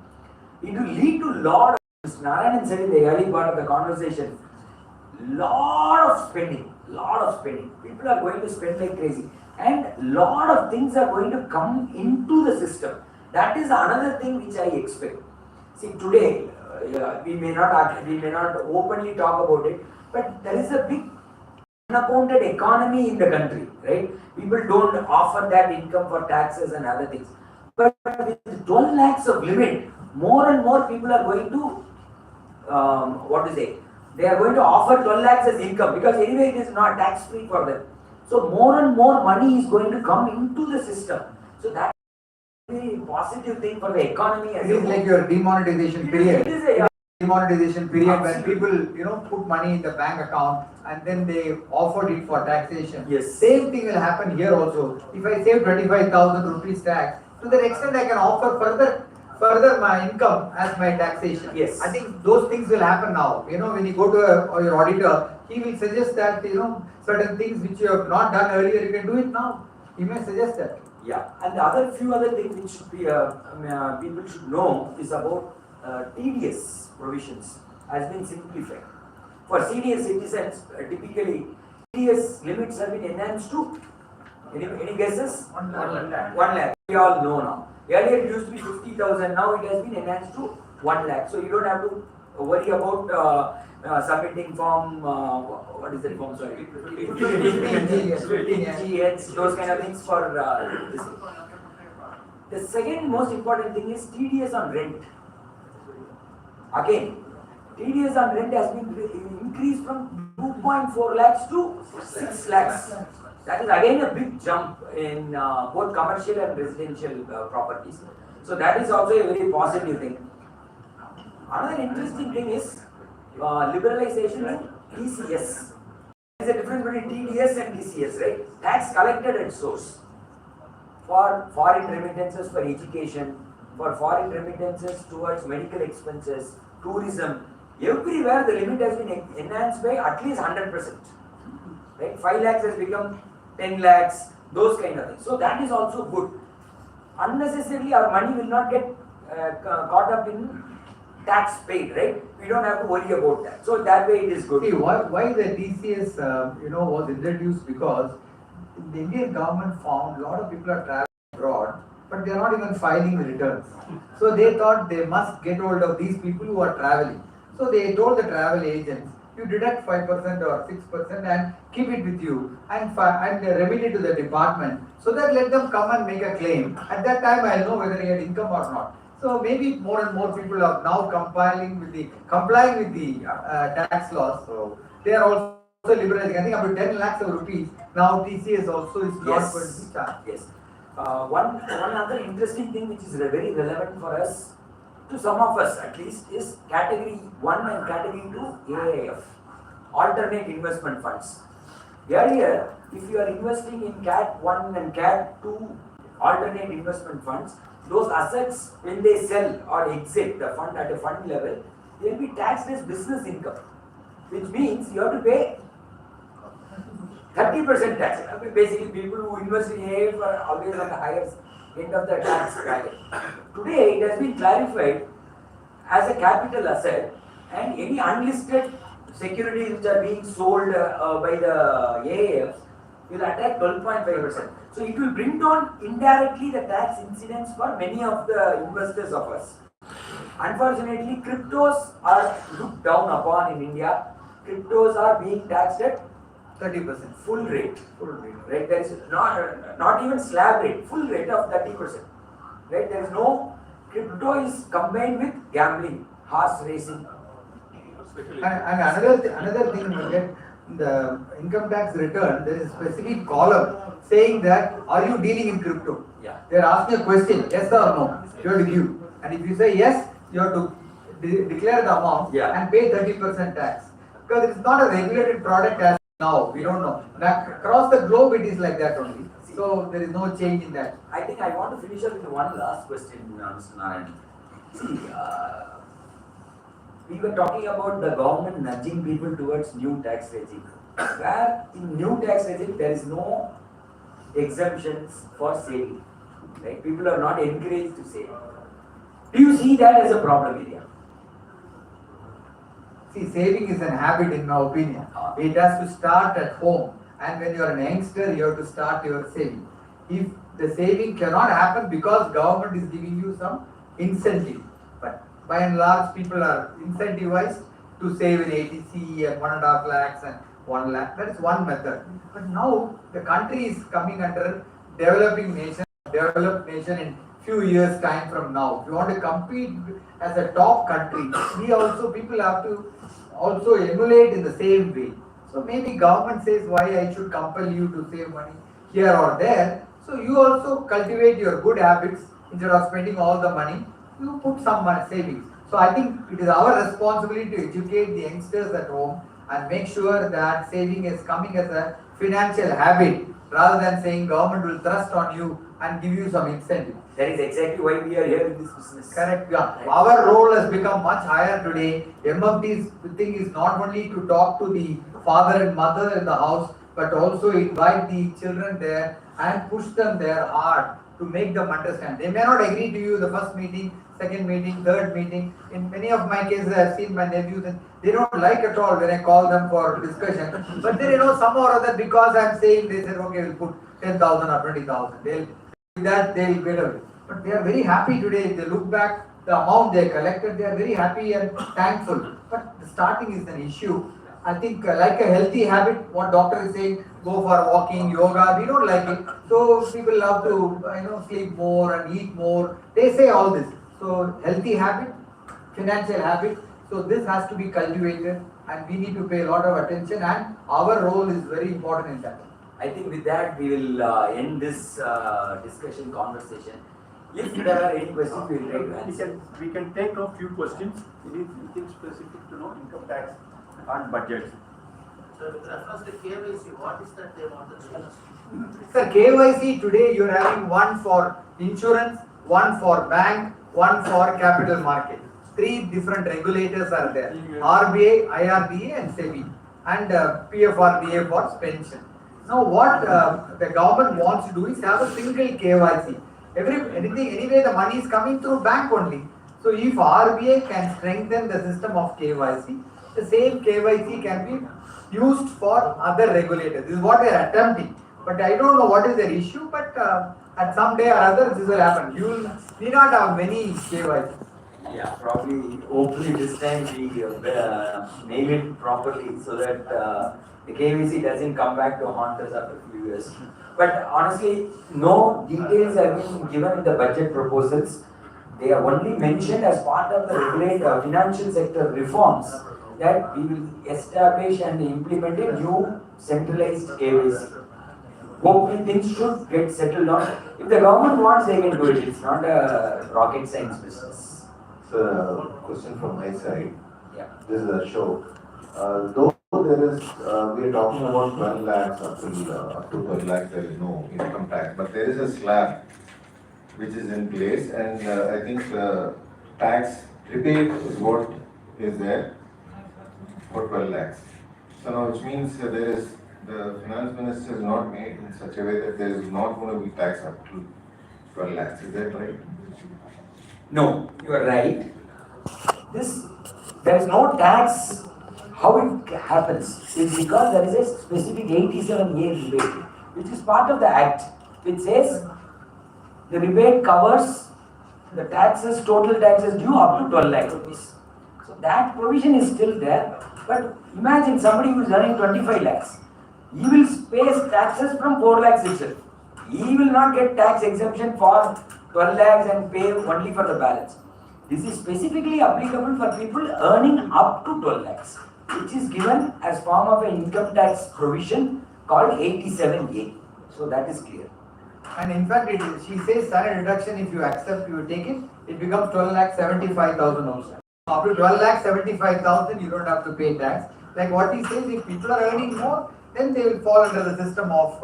Speaker 3: It will lead to lot of, Narayanan said in the early part of the conversation, lot of spending. People are going to spend like crazy, and lot of things are going to come into the system. That is another thing which I expect. See, today we may not openly talk about it, but there is a big unaccounted economy in the country, right? People don't offer that income for taxes and other things. But with 12 lakhs of limit, more and more people are going to, they are going to offer 12 lakhs as income, because anyway it is not tax free for them. So more and more money is going to come into the system. So that is a very positive thing for the economy.
Speaker 2: It is like your demonetization period.
Speaker 3: It is a,
Speaker 2: Demonetization period when
Speaker 3: Absolutely.
Speaker 2: people, put money in the bank account and then they offered it for taxation.
Speaker 3: Yes.
Speaker 2: Same thing will happen here also. If I save 25,000 rupees tax, to that extent I can offer further my income as my taxation.
Speaker 3: Yes.
Speaker 2: I think those things will happen now. When you go to your auditor, he will suggest that, certain things which you have not done earlier, you can do it now. He may suggest that.
Speaker 3: yeah, and the few other things which should be people should know is about TDS provisions has been simplified. For senior citizens, typically TDS limits have been enhanced to any guesses?
Speaker 4: 1 lakh.
Speaker 3: 1 lakh. We all know now. Earlier it used to be 50,000. Now it has been enhanced to 1 lakh. So you don't have to worry about submitting form. What is that form? Sorry. 15 GH, those kind of things for this. The second most important thing is TDS on rent. Again, TDS on rent has been increased from 2.4 lakhs to 6 lakhs. That is again a big jump in both commercial and residential properties. So that is also a very positive thing. Another interesting thing is liberalization in TCS. There is a difference between TDS and TCS, right? Tax collected at source. For foreign remittances for education, for foreign remittances towards medical expenses, tourism, everywhere the limit has been enhanced by at least 100%. Right? 5 lakhs has become 10 lakhs, those kind of things. So that is also good. Unnecessarily our money will not get caught up in tax paid, right? We don't have to worry about that. So that way it is good.
Speaker 2: See, why the TCS, was introduced, because the Indian government found a lot of people are traveling abroad, but they are not even filing the returns. So they thought they must get hold of these people who are traveling. So they told the travel agents, you deduct 5% or 6% and keep it with you and remit it to the department, so that let them come and make a claim. At that time I'll know whether he had income or not. So maybe more and more people are now complying with the tax laws. So they are also liberalizing. I think up to 10 lakhs of rupees. Now TCS also is not going to be charged.
Speaker 3: Yes. One other interesting thing which is very relevant for us, to some of us at least, is category 1 and category 2 AIF, alternate investment funds. Earlier, if you are investing in CAT 1 and CAT 2 alternate investment funds, those assets, when they sell or exit the fund at a fund level, they will be taxed as business income, which means you have to pay 30% tax. Basically, people who invest in AIF are always on the higher end of the tax bracket. Today it has been clarified as a capital asset, and any unlisted securities which are being sold by the AAFs will attract 12.5%. So it will bring down indirectly the tax incidence for many of the investors of us. Unfortunately, cryptos are looked down upon in India. Cryptos are being taxed at
Speaker 2: 30%.
Speaker 3: full rate. Right? There is not even slab rate, full rate of 30%. Right? There is no, crypto is combined with gambling, horse racing.
Speaker 2: And another thing, Venkat, the income tax return, there is a specific column saying that, are you dealing in crypto?
Speaker 3: Yeah.
Speaker 2: They are asking a question, yes or no, you have to give. And if you say yes, you have to declare the amount and pay 30% tax. Because it is not a regulated product as now, we don't know. Across the globe it is like that only. So there is no change in that.
Speaker 3: I think I want to finish up with one last question, Mr. Narayan. See, we were talking about the government nudging people towards new tax regime. Where in new tax regime there is no exemptions for saving. Right? People are not encouraged to save. Do you see that as a problem area?
Speaker 2: See, saving is an habit in my opinion. It has to start at home. And when you are an youngster, you have to start your saving. If the saving cannot happen because government is giving you some incentive, but by and large people are incentivized to save in ATC and 1.5 lakhs and 1 lakh. That is one method. But now the country is coming under developing nation, developed nation in few years time from now. If you want to compete as a top country, people have to also emulate in the same way. So maybe government says why I should compel you to save money here or there. So you also cultivate your good habits instead of spending all the money. You put some money savings. So I think it is our responsibility to educate the youngsters at home and make sure that saving is coming as a financial habit rather than saying government will thrust on you and give you some incentive.
Speaker 3: That is exactly why we are here in this business.
Speaker 2: Correct. Yeah. Our role has become much higher today. MFD's thing is not only to talk to the father and mother in the house, but also invite the children there and push them there hard to make them understand. They may not agree to you the first meeting, second meeting, third meeting. In many of my cases, I have seen my nephews and they don't like at all when I call them for discussion. But then somehow or other, because I am saying, they said, okay, we'll put 10,000 or 20,000. They'll get away. But they are very happy today. If they look back, the amount they collected, they are very happy and thankful. But the starting is an issue. I think like a healthy habit, what doctor is saying, go for walking, yoga, we don't like it. So people love to sleep more and eat more. They say all this. So healthy habit, financial habit. So this has to be cultivated and we need to pay a lot of attention and our role is very important in that.
Speaker 3: I think with that we will end this discussion conversation. If there are any questions, we will try to answer.
Speaker 1: We can take a few questions. Anything specific to know income tax and budget.
Speaker 4: So with reference to KYC, what is that they want to tell us?
Speaker 2: Sir, KYC today you are having one for insurance, one for bank, one for capital market. 3 different regulators are there. RBI, IRDA and SEBI and PFRDA for pension. Now what the government wants to do is have a single KYC. Anyway the money is coming through bank only. So if RBI can strengthen the system of KYC, the same KYC can be used for other regulators. This is what they are attempting. But I don't know what is their issue, but at some day or other this will happen. You will need not have many KYCs.
Speaker 3: Yeah, probably, hopefully this time we nail it properly so that the KYC doesn't come back to haunt us after a few years. But honestly, no details have been given in the budget proposals. They are only mentioned as part of the financial sector reforms that we will establish and implement a new centralized KYC. Hopefully things should get settled down. If the government wants, they can do it. It's not a rocket science business.
Speaker 8: So, question from my side.
Speaker 3: Yeah.
Speaker 8: This is a show. Though there is, we are talking about 12 lakhs up to 12 lakhs, there is no income tax, but there is a slab which is in place, and I think tax rebate is what is there for 12 lakhs. So now, which means the finance minister is not made in such a way that there is not going to be tax up to 12 lakhs, is that right?
Speaker 3: No, you are right. There is no tax. How it happens is because there is a specific 87A rebate, which is part of the act, which says the rebate covers the taxes, total taxes due up to 12 lakh rupees. So that provision is still there. But imagine somebody who is earning 25 lakhs. He will pay taxes from 4 lakhs itself. He will not get tax exemption for 12 lakhs and pay only for the balance. This is specifically applicable for people earning up to 12 lakhs, which is given as form of an income tax provision called 87A. So that is clear.
Speaker 2: And in fact, she says standard deduction, if you accept, you take it, it becomes 12 lakh 75,000 also. Up to 12 lakh 75,000, you don't have to pay tax. Like what he says, if people are earning more, then they will fall under the system of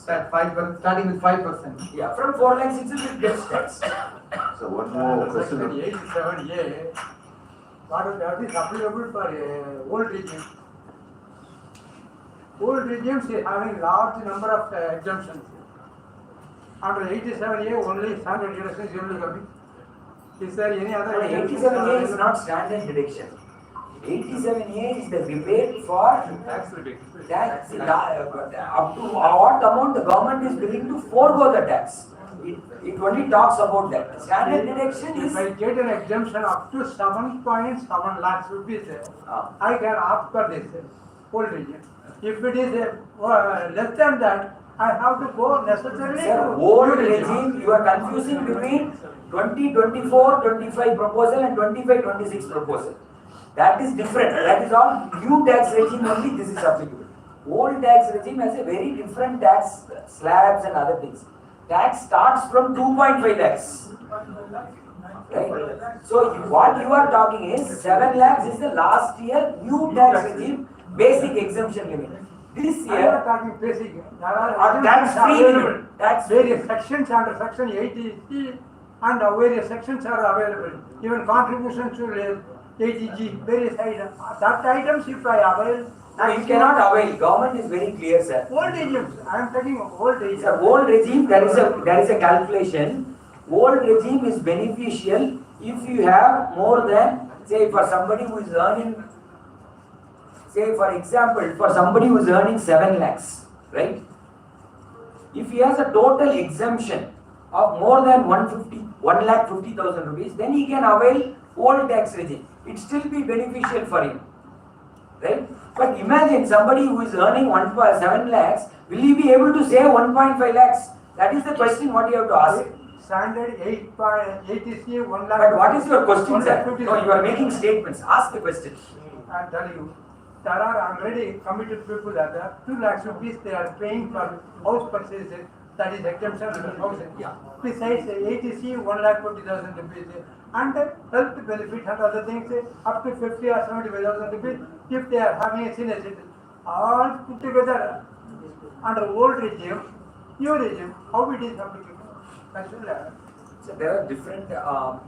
Speaker 2: that 5%, starting with 5%.
Speaker 3: Yeah, from 4 lakhs itself it gets taxed.
Speaker 8: So one more question.
Speaker 7: Section 87A, that is applicable for old regime. Old regimes is having large number of exemptions. Under 87A, only standard deduction is only coming. Is there any other?
Speaker 3: 87A is not standard deduction. 87A is the rebate for
Speaker 2: Tax rebate.
Speaker 3: tax up to what amount the government is willing to forego the tax. It only talks about that. Standard deduction
Speaker 7: If I
Speaker 3: is
Speaker 7: get an exemption up to 7.7 lakhs rupees, I can opt for this old regime. If it is less than that, I have to go necessarily
Speaker 3: sir,
Speaker 7: to
Speaker 3: old
Speaker 7: new
Speaker 3: regime. You are confusing between 2024-25 proposal and 25-26 proposal. That is different. That is all new tax regime only. This is applicable. Old tax regime has a very different tax slabs and other things. Tax starts from 2.5 lakhs. Right? So what you are talking is 7 lakhs is the last year new tax regime basic exemption limit. This
Speaker 7: I am
Speaker 3: year
Speaker 7: not talking basic. There
Speaker 3: or
Speaker 7: are
Speaker 3: tax
Speaker 7: exemptions
Speaker 3: free
Speaker 7: available.
Speaker 3: limit. Tax
Speaker 7: Various sections under section 80C and various sections are available. Even contributions to 80G, various items. That items if I avail.
Speaker 3: No, you cannot avail. Government is very clear, sir.
Speaker 7: Old regimes, I am talking of old regimes.
Speaker 3: Sir, old regime, there is a calculation. Old regime is beneficial if you have more than, say, for somebody who is earning, say, for example, for somebody who is earning 7 lakhs, right? If he has a total exemption of more than 1,50,000 rupees, then he can avail old tax regime. It still be beneficial for him, right? But imagine somebody who is earning 1.7 lakhs, will he be able to save 1.5 lakhs? That is the question what you have to ask.
Speaker 7: Standard 80C 1 lakh.
Speaker 3: But what is your question, sir?
Speaker 7: 1,50,000.
Speaker 3: No, you are making statements. Ask the question.
Speaker 7: I am telling you, there are already committed people that are 2 lakhs rupees they are paying for house purchases, that is exemption under housing.
Speaker 3: Yeah.
Speaker 7: Besides 80C 1,50,000 rupees and health benefits and other things up to 50 or 75,000 rupees if they are having a senior citizen. All put together under old regime, new regime, how it is applicable? That's all.
Speaker 3: So there are different,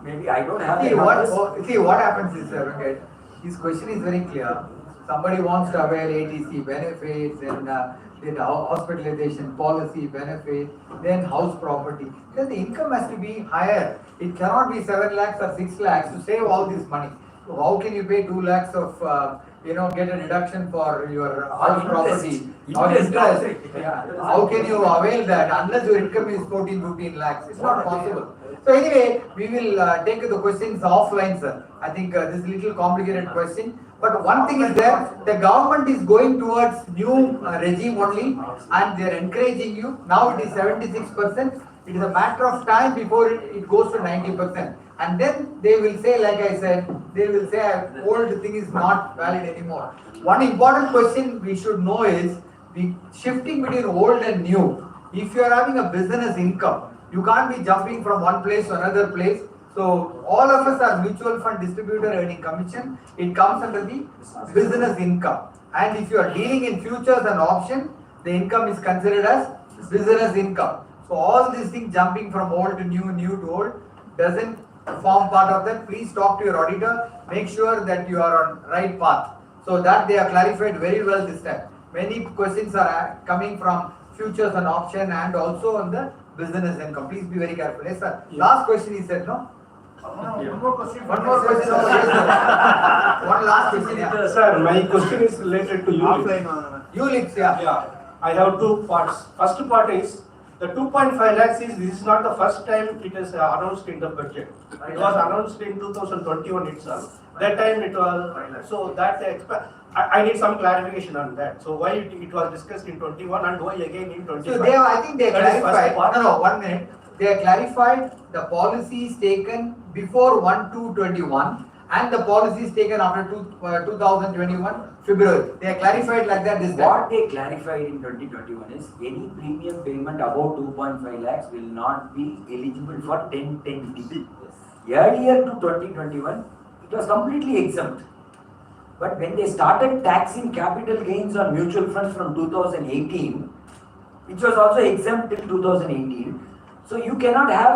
Speaker 3: maybe I don't have
Speaker 2: See
Speaker 3: the numbers.
Speaker 2: what happens is, Venkat, his question is very clear. Somebody wants to avail ATC benefits and then hospitalization policy benefit, then house property. Then the income has to be higher. It cannot be 7 lakhs or 6 lakhs to save all this money. So how can you pay 2 lakhs of, get a deduction for your house property? Or interest. Yeah. How can you avail that unless your income is 14-15 lakhs? It's not possible. So anyway, we will take the questions offline, sir. I think this is a little complicated question. But one thing is that the government is going towards new regime only and they are encouraging you. Now it is 76%. It is a matter of time before it goes to 90%. And then they will say, like I said, they will say old thing is not valid anymore. One important question we should know is the shifting between old and new. If you are having a business income, you can't be jumping from one place to another place. So all of us are mutual fund distributor earning commission. It comes under the business income. And if you are dealing in futures and option, the income is considered as business income. So all these things jumping from old to new, new to old doesn't form part of that. Please talk to your auditor. Make sure that you are on right path. So that they are clarified very well this time. Many questions are coming from futures and option and also on the business income. Please be very careful. Yes, sir. Last question is said, no?
Speaker 1: One
Speaker 2: One more question. Yes, sir. One last question. Yeah.
Speaker 1: Sir, my question is related to you.
Speaker 2: ULIPs, yeah.
Speaker 1: Yeah, I have two parts. First part is the 2.5 lakhs is, this is not the first time it is announced in the budget. It was announced in 2021 itself. That time it was, so that I need some clarification on that. So why it was discussed in 21 and why again in 25?
Speaker 2: So they have, I think they
Speaker 1: That is first
Speaker 2: clarified,
Speaker 1: part.
Speaker 2: no, 1 minute. They have clarified the policies taken before 1/2/21 and the policies taken after 2021 February. They have clarified like that this time.
Speaker 3: What they clarified in 2021 is any premium payment above 2.5 lakhs will not be eligible for 1010D. Earlier to 2021, it was completely exempt. But when they started taxing capital gains on mutual funds from 2018, which was also exempt till 2018, so you cannot have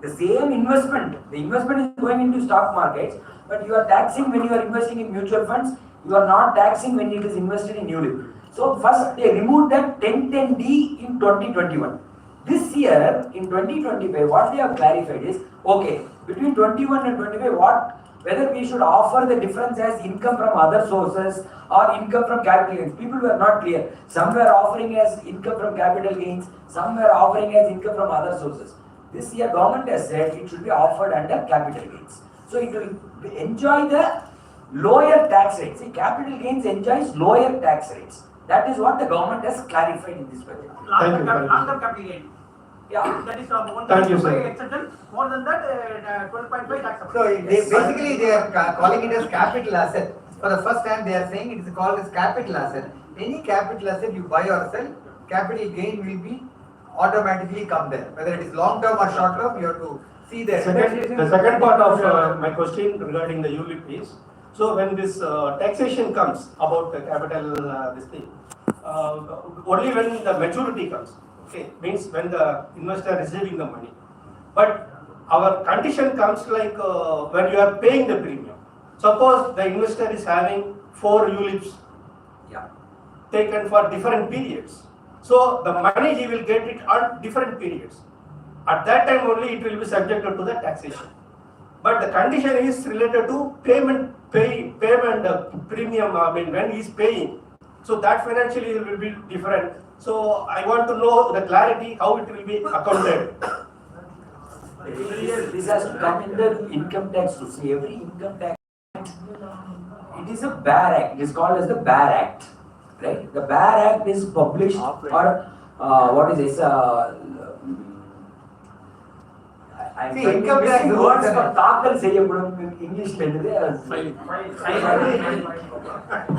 Speaker 3: the same investment. The investment is going into stock markets, but you are taxing when you are investing in mutual funds. You are not taxing when it is invested in ULIP. So first they removed that 1010D in 2021. This year in 2025, what they have clarified is okay between 21 and 25, whether we should offer the difference as income from other sources or income from capital gains. People were not clear. Some were offering as income from capital gains, some were offering as income from other sources. This year government has said it should be offered under capital gains. So it will enjoy the lower tax rates. See, capital gains enjoys lower tax rates. That is what the government has clarified in this budget.
Speaker 1: Thank you.
Speaker 9: After capital gain.
Speaker 3: Yeah.
Speaker 9: That is
Speaker 1: Thank you,
Speaker 9: 1.5
Speaker 1: sir.
Speaker 9: exception. More than that, 12.5 tax.
Speaker 2: So they are calling it as capital asset. For the first time they are saying it is called as capital asset. Any capital asset you buy or sell, capital gain will be automatically come there. Whether it is long term or short term, you have to see there.
Speaker 1: The second part of my question regarding the ULIP is, so when this taxation comes about the capital, this thing, only when the maturity comes, okay, means when the investor is receiving the money. But our condition comes like when you are paying the premium. Suppose the investor is having 4 ULIPs taken for different periods. So the money he will get it on different periods. At that time only it will be subjected to the taxation. But the condition is related to payment premium, when he is paying. So that financially will be different. So I want to know the clarity how it will be accounted.
Speaker 3: This has to come in the income tax to see every income tax. It is a BAR Act. It is called as the BAR Act, right? The BAR Act is published or what is this? I'm
Speaker 2: See, income tax
Speaker 3: words for தாக்கல் செய்யப்படும் English ல என்னது?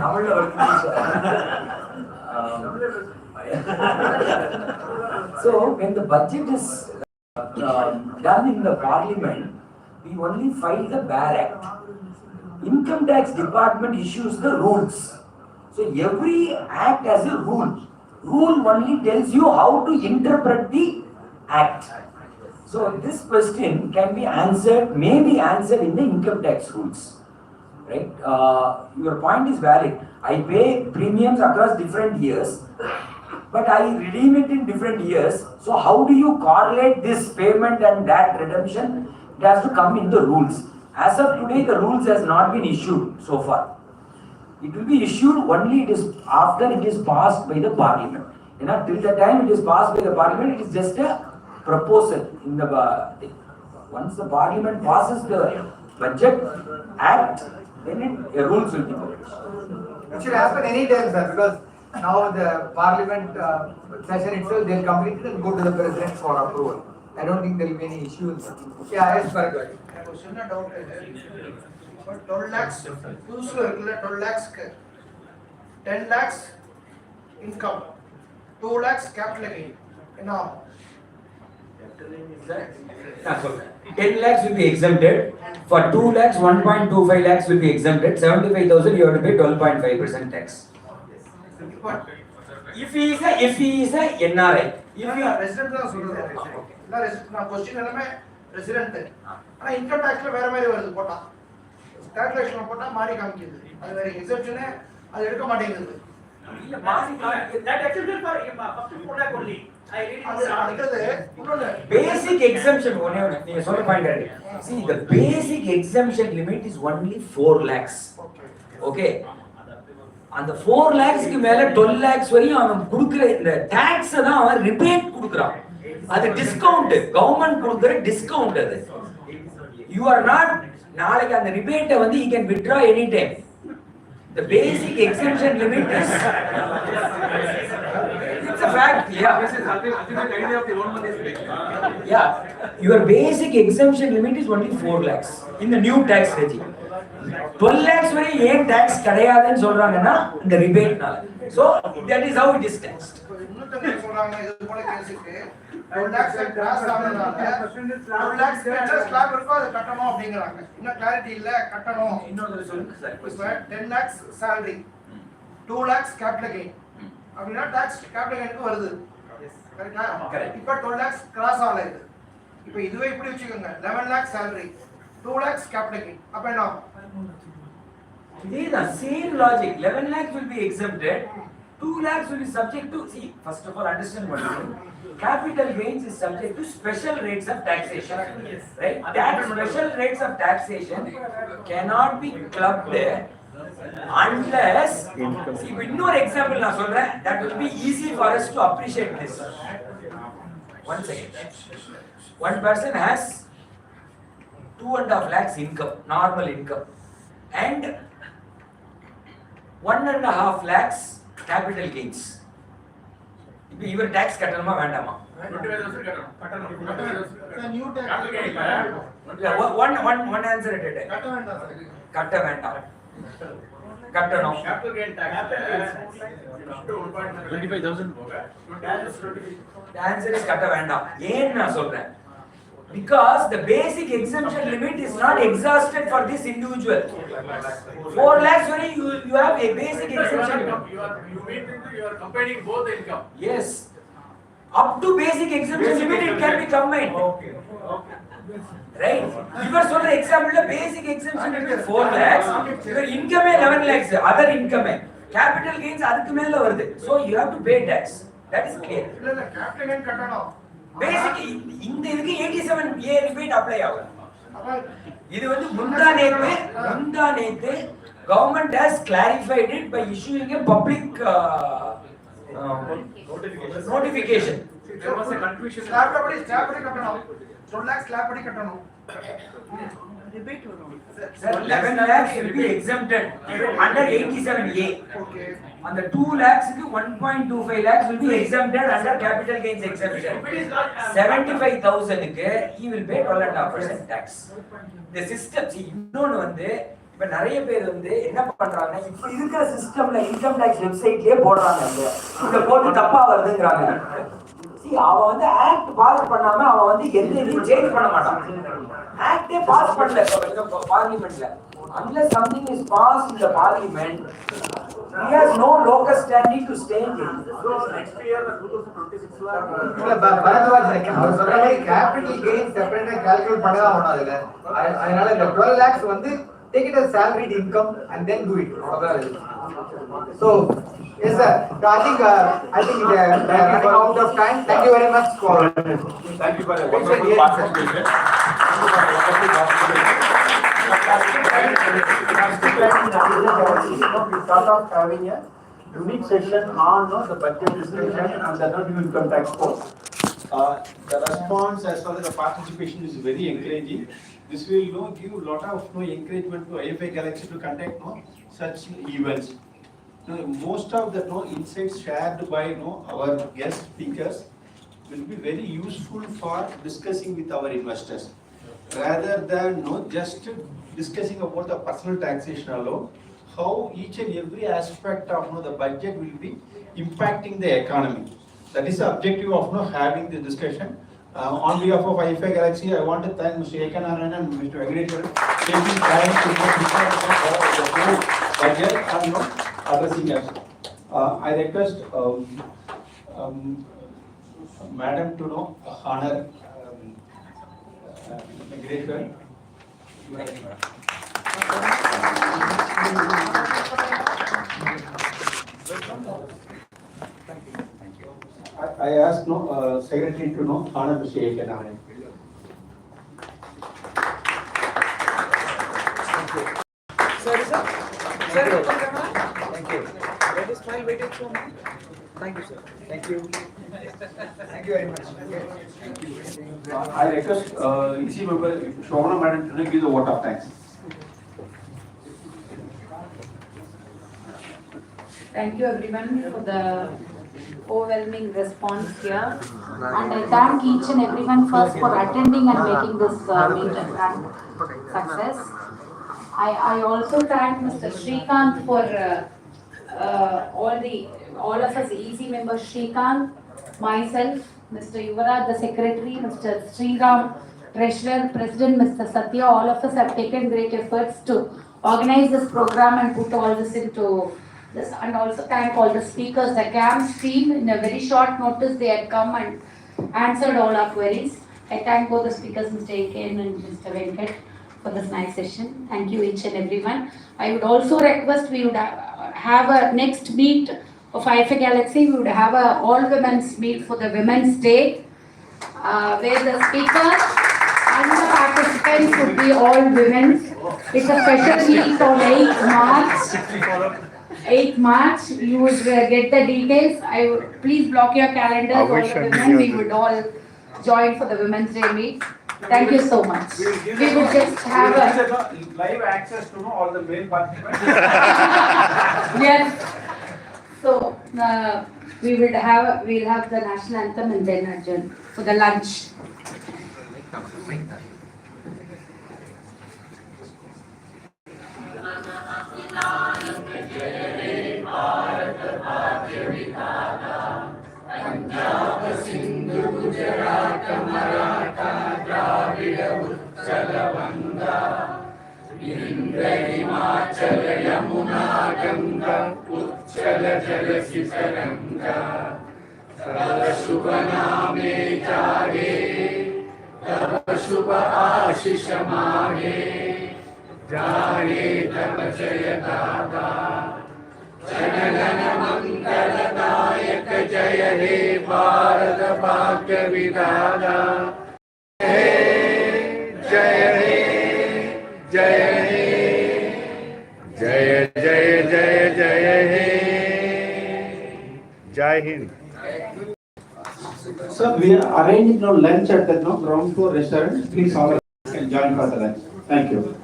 Speaker 3: தமிழ்ல ஒரு So when the budget is done in the parliament, we only file the BAR Act. Income tax department issues the rules. So every act has a rule. Rule only tells you how to interpret the act. So this question can be answered, may be answered in the income tax rules, right? Your point is valid. I pay premiums across different years, but I redeem it in different years. So how do you correlate this payment and that redemption? It has to come in the rules. As of today, the rules has not been issued so far. It will be issued only after it is passed by the parliament. Till the time it is passed by the parliament, it is just a proposal in the once the parliament passes the budget act, then rules will be published.
Speaker 2: It should happen any time, sir, because now the parliament session itself, they'll complete it and go to the president for approval. I don't think there will be any issues. Yeah, yes, very good.
Speaker 9: Doubt for 12 lakhs, 12 lakhs, 10 lakhs income, 2 lakhs capital gain.
Speaker 3: 10 lakhs will be exempted. For 2 lakhs, 1.25 lakhs will be exempted. 75,000 you have to pay 12.5% tax. If he is a NRI.
Speaker 9: Resident தான் சொல்றது. நான் question எல்லாமே resident. ஆனா income டாக்ஸ்ல வேற மாதிரி வருது போட்டா. கால்குலேஷன்ல போட்டா மாறி காமிக்குது. அது வேற எக்ஸெப்ஷனே அது எடுக்க மாட்டேங்குது.
Speaker 3: இல்ல மாறி
Speaker 4: That exemption for first 4 lakh only. I read
Speaker 9: அது
Speaker 4: it.
Speaker 9: அடுத்தது இன்னொன்னு
Speaker 3: basic exemption ஒண்ணே ஒண்ணு நீங்க சொல்ற point correct. See the basic exemption limit is only 4 lakhs. Okay. அந்த 4 lakhsக்கு மேல 12 lakhs வரையும் அவன் கொடுக்கிற இந்த டாக்ஸ் தான் அவன் ரிபேட் கொடுக்கறான். அது டிஸ்கவுண்ட் கவர்மெண்ட் கொடுக்கிற டிஸ்கவுண்ட் அது. You are not நாளைக்கு அந்த ரிபேட்டை வந்து you can withdraw anytime. The basic exemption limit is it's a fact, yeah. Yeah, your basic exemption limit is only 4 lakhs in the new tax regime. 12 lakhs வரை ஏன் tax கிடையாதுன்னு சொல்றாங்கன்னா இந்த ரிபேட்னால. So that is how it is taxed.
Speaker 9: இன்னொருத்தங்க சொல்றாங்க இது போல கேஸுக்கு 12 lakhs கிராஸ் ஆனதால 12 lakhs இன்ட்ரெஸ்ட் ஸ்லாப் இருக்கோ அது கட்டணும் அப்படிங்கறாங்க. இன்னும் கிளாரிட்டி இல்ல கட்டணும்.
Speaker 3: இன்னொரு சொல்லுங்க சார்.
Speaker 9: இப்போ 10 lakhs salary 2 lakhs capital gain அப்படினா டாக்ஸ் கேபிட்டல் கெயினுக்கு வருது. கரெக்ட்டா? இப்போ 12 lakhs கிராஸ் ஆகல இது. இப்போ இதுவே இப்படி வெச்சுக்கோங்க 11 lakhs salary 2 lakhs capital gain அப்ப என்ன ஆகும்?
Speaker 3: These are same logic. 11 lakhs will be exempted. 2 lakhs will be subject to, see, first of all, understand one thing. Capital gains is subject to special rates of taxation. Right? That special rates of taxation cannot be clubbed unless, see, இன்னொரு example நான் சொல்றேன், that will be easy for us to appreciate this. One second. One person has 2.5 lakhs income, normal income, and 1.5 lakhs capital gains. இப்போ இவர் tax கட்டணுமா வேண்டாமா? one answer at a time. கட்ட வேண்டாம். கட்டணும். The answer is கட்ட வேண்டாம். ஏன் நான் சொல்றேன்? Because the basic exemption limit is not exhausted for this individual. 4 lakhs only you have a basic exemption limit.
Speaker 5: You are comparing both the income.
Speaker 3: Yes. Up to basic exemption limit it can be combined.
Speaker 5: Okay.
Speaker 3: Right? You were சொல்ற example basic exemption limit 4 lakhs. Your income 11 lakhs. Other income. Capital gains அதுக்கு மேல வருது. So you have to pay tax. That is clear.
Speaker 9: இல்ல capital gain கட்டணும்.
Speaker 3: Basic இந்த இதுக்கு 87A rebate apply ஆகும். இது வந்து முந்தா நேத்து government has clarified it by issuing a public notification.
Speaker 5: There was a confusion.
Speaker 9: Slab படி கட்டணும். 12 lakhs ஸ்லாப் படி கட்டணும்.
Speaker 6: Rebate வரும்.
Speaker 3: Sir, 11 lakhs will be exempted under 87A.
Speaker 9: Okay.
Speaker 3: On the 2 lakhs க்கு 1.25 lakhs will be exempted under capital gains exemption. 75,000 க்கு he will pay 12.5% tax. The system, see, இன்னொன்னு வந்து இப்ப நிறைய பேர் வந்து என்ன பண்றாங்கன்னா இப்ப இருக்கிற சிஸ்டம்ல இன்கம் டாக்ஸ் வெப்சைட்லயே போடுறாங்க இந்த போட்டு தப்பா வருதுங்கறாங்க. See, அவன் வந்து ஆக்ட் பாஸ் பண்ணாம அவன் வந்து எந்த இதையும் சேஞ்ச் பண்ண மாட்டான். ஆக்டே பாஸ் பண்ணல பார்லிமெண்ட்ல. Unless something is passed in the parliament, he has no locus standi to stay in it.
Speaker 5: So next year 2026 la
Speaker 2: அவர் சொல்ற மாதிரி கேபிட்டல் கெயின் செப்பரேட்டா கால்குலேட் பண்ணலாம் ஒண்ணு அதுல. அதனால இந்த 12 lakhs வந்து take it as salaried income and then do it. So yes sir, so I think we are running out of time. Thank you very much for
Speaker 1: Thank you for your wonderful participation. We start off having a unique session on the budget discussion and the new income tax code. The response as well as the participation is very encouraging. This will give a lot of encouragement to IFA Galaxy to conduct such events. Most of the insights shared by our guest speakers will be very useful for discussing with our investors. Rather than just discussing about the personal taxation alone, how each and every aspect of the budget will be impacting the economy. That is the objective of having the discussion. On behalf of IFA Galaxy, I want to thank Mr. Ekanarayan and Mr. Venkateshwaran taking time to discuss the whole budget and addressing us. I request Madam to honor Venkateshwaran.
Speaker 3: Thank you, madam.
Speaker 1: know, secretary to know, Honorable Mr. A.K. Narayan.
Speaker 6: Sorry, sir. Sir, you come camera.
Speaker 2: Thank you.
Speaker 6: Let us smile, wait it for me. Thank you, sir.
Speaker 2: Thank you. Thank you very much.
Speaker 1: I request EC member Shobana Madam to give the vote of thanks.
Speaker 10: Thank you everyone for the overwhelming response here. And I thank each and everyone first for attending and making this meet and grand success. I also thank Mr. Srikanth for all of us EC members, Srikanth, myself, Mr. Yuvaraj, the secretary, Mr. Sriram, treasurer, president, Mr. Satya, all of us have taken great efforts to organize this program and put all this into this, and also thank all the speakers, the CAMS team. In a very short notice they had come and answered all our queries. I thank both the speakers, Mr. A.K. and Mr. Venkat, for this nice session. Thank you each and everyone. I would also request we would have a next meet of IFA Galaxy. We would have a all women's meet for the Women's Day, where the speakers and the participants would be all women. It's a special meet on 8th March. 8th March, you would get the details. Please block your calendars. All the women, we would all join for the Women's Day meet. Thank you so much. We would just have a
Speaker 1: live access to know all the male participants.
Speaker 10: yes. So we'll have the national anthem and then adjourn for the lunch.
Speaker 1: Sir, we are arranging now lunch at the ground floor restaurant. Please all can join for the lunch. Thank you.